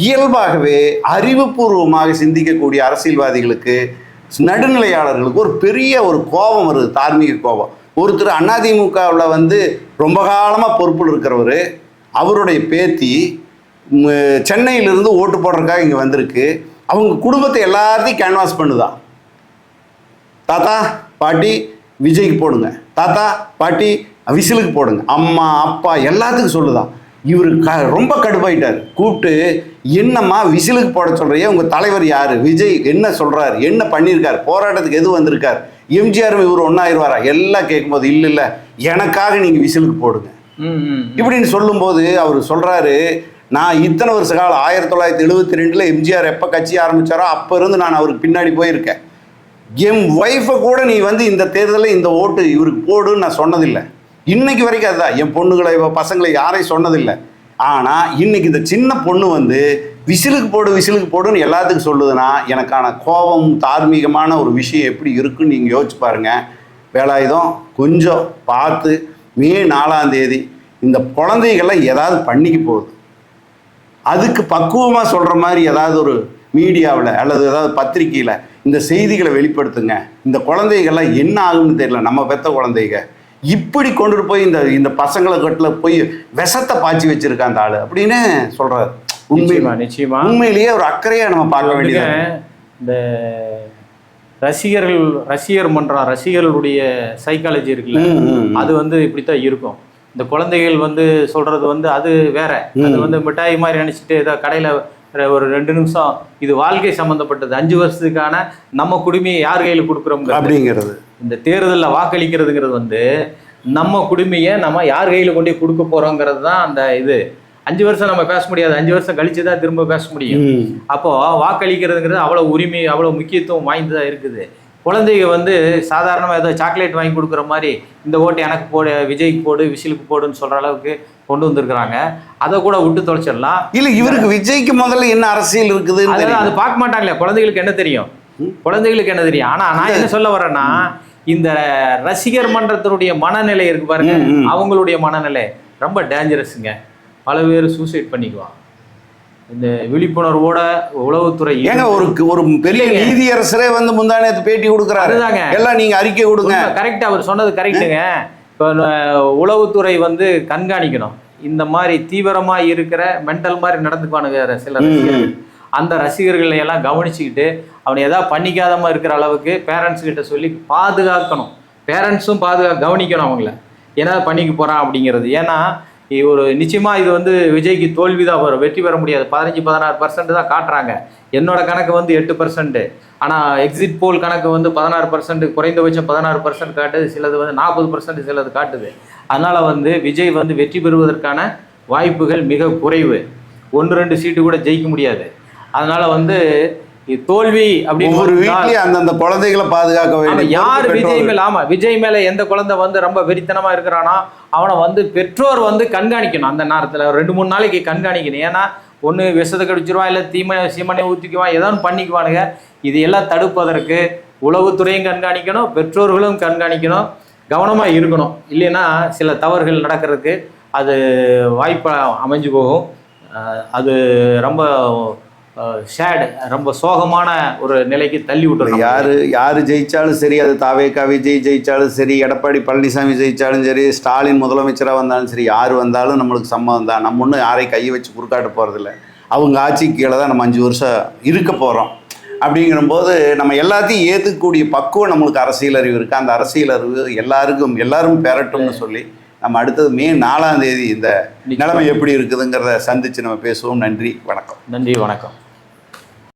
இயல்பாகவே அறிவுபூர்வமாக சிந்திக்கக்கூடிய அரசியல்வாதிகளுக்கு, நடுநிலையாளர்களுக்கு ஒரு பெரிய ஒரு கோபம் வருது, தார்மீக கோபம். ஒருத்தர் அதிமுகவில் வந்து ரொம்ப காலமாக பொறுப்பில் இருக்கிறவர், அவருடைய பேத்தி சென்னையிலிருந்து ஓட்டு போடுறதுக்காக இங்கே வந்திருக்கு. அவங்க குடும்பத்தை எல்லாத்தையும் கேன்வாஸ் பண்ணுதான். தாத்தா பாட்டி விஜய்க்கு போடுங்க, தாத்தா பாட்டி விசிலுக்கு போடுங்க, அம்மா அப்பா எல்லாத்துக்கும் சொல்லுதான். இவர் ரொம்ப கடுப்பாயிட்டார். கூப்பிட்டு என்னம்மா விசிலுக்கு போட சொல்கிறியே, உங்கள் தலைவர் யார், விஜய் என்ன சொல்கிறார், என்ன பண்ணியிருக்கார், போராட்டத்துக்கு எது வந்திருக்கார், எம்ஜிஆர் இவர் ஒன்றாயிருவாரா எல்லாம் கேட்கும்போது இல்லை எனக்காக நீங்கள் விசிலுக்கு போடுங்க இப்படின்னு சொல்லும்போது அவர் சொல்கிறாரு, நான் இத்தனை வருஷ காலம் 1972 எம்ஜிஆர் எப்போ கட்சி ஆரம்பித்தாரோ அப்போ இருந்து நான் அவருக்கு பின்னாடி போயிருக்கேன். என் ஒய்ஃபை கூட நீ வந்து இந்த தேர்தலில் இந்த ஓட்டு இவருக்கு போடுன்னு நான் சொன்னதில்லை. இன்னைக்கு வரைக்கும் அதுதான், என் பொண்ணுகளை பசங்களை யாரையும் சொன்னதில்லை. ஆனால் இன்னைக்கு இந்த சின்ன பொண்ணு வந்து விசிலுக்கு போடுன்னு எல்லாத்துக்கும் சொல்லுதுன்னா எனக்கான கோபம், தார்மீகமான ஒரு விஷயம் எப்படி இருக்குன்னு நீங்கள் யோசிச்சு பாருங்கள். வேலாயுதம் கொஞ்சம் பார்த்து மே 4ஆம் தேதி இந்த குழந்தைகளை ஏதாவது பண்ணிக்க போகுது, அதுக்கு பக்குவமாக சொல்கிற மாதிரி ஏதாவது ஒரு மீடியாவில் அல்லது ஏதாவது பத்திரிக்கையில் இந்த செய்திகளை வெளிப்படுத்துங்க. இந்த குழந்தைகள்லாம் என்ன ஆகுன்னு தெரியல, நம்ம பெற்ற குழந்தைங்க இப்படி கொண்டுட்டு போய் இந்த பசங்களை கட்டில் போய் விஷத்தை பாய்ச்சி வச்சிருக்க அந்த ஆள் அப்படின்னு சொல்கிறார். நிச்சயமா உண்மையிலேயே ஒரு அக்கறையாக நம்ம பார்க்க வேண்டியது. இந்த ரசிகர்களுடைய சைக்காலஜி இருக்குல்ல, அது வந்து இப்படித்தான் இருக்கும். இந்த குழந்தைகள் வந்து சொல்றது வந்து அது வேற, அது வந்து மிட்டாய் மாதிரி நினைச்சிட்டு ஏதோ கடையில ஒரு 2 நிமிஷம் இது வாழ்க்கை சம்பந்தப்பட்டது, 5 வருஷத்துக்கான நம்ம குடுமையை யார் கையில் கொடுக்குறோம் அப்படிங்கிறது. இந்த தேர்தலில் வாக்களிக்கிறதுங்கிறது வந்து நம்ம குடுமையை நம்ம யார் கையில் கொண்டு போய் கொடுக்க போகிறோங்கிறது தான் அந்த இது. 5 வருஷம் நம்ம பேச முடியாது, 5 வருஷம் கழிச்சு தான் திரும்ப பேச முடியும். அப்போது வாக்களிக்கிறதுங்கிறது அவ்வளோ உரிமை, அவ்வளோ முக்கியத்துவம் வாய்ந்ததாக இருக்குது. குழந்தைங்க வந்து சாதாரணமாக ஏதோ சாக்லேட் வாங்கி கொடுக்குற மாதிரி இந்த ஓட்டு எனக்கு போடு, விஜய்க்கு போடு, விசிலுக்கு போடுன்னு சொல்கிற அளவுக்கு கொண்டு வந்திருக்கிறாங்க. அதை கூட விட்டு தொலைச்சிடலாம். இல்லை, இவருக்கு விஜய்க்கு முதல்ல என்ன அரசியல் இருக்குது அது பார்க்க மாட்டாங்களே. குழந்தைகளுக்கு என்ன தெரியும்? குழந்தைகளுக்கு என்ன தெரியும்? ஆனால் நான் என்ன சொல்ல வரேன்னா, இந்த ரசிகர் மன்றத்தினுடைய மனநிலை இருக்கு பாருங்க, அவங்களுடைய மனநிலை ரொம்ப டேஞ்சரஸுங்க. பல பேர் சூசைட் பண்ணிக்குவான். இந்த விழிப்புணர்வோட உளவுத்துறை ஒரு பெரிய நீதியரசரே வந்து முந்தானத்து பேட்டி கொடுக்குறாரு. எல்லாம் நீங்க அறிக்கை கொடுங்க. கரெக்ட், அவர் சொன்னது கரெக்டுங்க. இப்போ உளவுத்துறை வந்து கண்காணிக்கணும். இந்த மாதிரி தீவிரமா இருக்கிற மென்டல் மாதிரி நடந்துக்குவானுங்க சில ரசிகர்கள். அந்த ரசிகர்களை எல்லாம் கவனிச்சுக்கிட்டு அவனை எதாவது பண்ணிக்காதமா இருக்கிற அளவுக்கு பேரண்ட்ஸ் கிட்ட சொல்லி பாதுகாக்கணும். பேரண்ட்ஸும் கவனிக்கணும் அவங்கள என்ன பண்ணிக்க போறான் அப்படிங்கிறது. ஏன்னா ஒரு நிச்சயமாக இது வந்து விஜய்க்கு தோல்வி தான் வரும், வெற்றி பெற முடியாது. 15-16% தான் காட்டுறாங்க. என்னோட கணக்கு வந்து 8%. ஆனால் எக்ஸிட் போல் கணக்கு வந்து 16%, குறைந்தபட்சம் 16% காட்டுது. சிலது வந்து 40% சிலது காட்டுது. அதனால் வந்து விஜய் வந்து வெற்றி பெறுவதற்கான வாய்ப்புகள் மிக குறைவு. 1-2 சீட்டு கூட ஜெயிக்க முடியாது. அதனால் வந்து தோல்வி அப்படின்னு ஒரு வீட்லயே அந்தந்த குழந்தைகளை பாதுகாக்க வேண்டும். யார் விஜய் மேல, ஆமா விஜய் மேல எந்த குழந்தை வந்து ரொம்ப வெறித்தனமா இருக்கிறானோ அவனை வந்து பெற்றோர் வந்து கண்காணிக்கணும். அந்த நேரத்துல 2-3 நாளைக்கு கண்காணிக்கணும். ஏன்னா ஒண்ணு விஷத்தை கடிச்சிருவான், இல்ல சீமனை ஊத்திக்குவான், ஏதோ பண்ணிக்குவானுங்க. இது எல்லாம் தடுப்பதற்கு உளவுத்துறையும் கண்காணிக்கணும், பெற்றோர்களும் கண்காணிக்கணும், கவனமா இருக்கணும். இல்லைன்னா சில தவறுகள் நடக்கிறதுக்கு அது வாய்ப்பா அமைஞ்சு போகும். அது ரொம்ப ஷேட், ரொம்ப சோகமான ஒரு நிலைக்கு தள்ளி விட்டுரும். யாரு ஜெயிச்சாலும் சரி, அது தாவேகா விஜய் ஜெயிச்சாலும் சரி, எடப்பாடி பழனிசாமி ஜெயிச்சாலும் சரி, ஸ்டாலின் முதலமைச்சராக வந்தாலும் சரி, யார் வந்தாலும் நம்மளுக்கு சம்மதம் தான். நம்ம ஒன்றும் யாரையும் கையை வச்சு குறுக்காட்ட போகிறதில்ல. அவங்க ஆட்சிக்கு கீழே தான் நம்ம 5 வருஷம் இருக்க போகிறோம். அப்படிங்கிறபோது நம்ம எல்லாத்தையும் ஏற்றுக்கக்கூடிய பக்குவம் நம்மளுக்கு அரசியல் அறிவு இருக்குது. அந்த அரசியல் அறிவு எல்லாரும் பெறட்டும்னு சொல்லி நம்ம அடுத்தது மே 4ஆம் தேதி இந்த நிலைமை எப்படி இருக்குதுங்கிறத சந்தித்து நம்ம பேசுவோம். நன்றி, வணக்கம். நன்றி, வணக்கம்.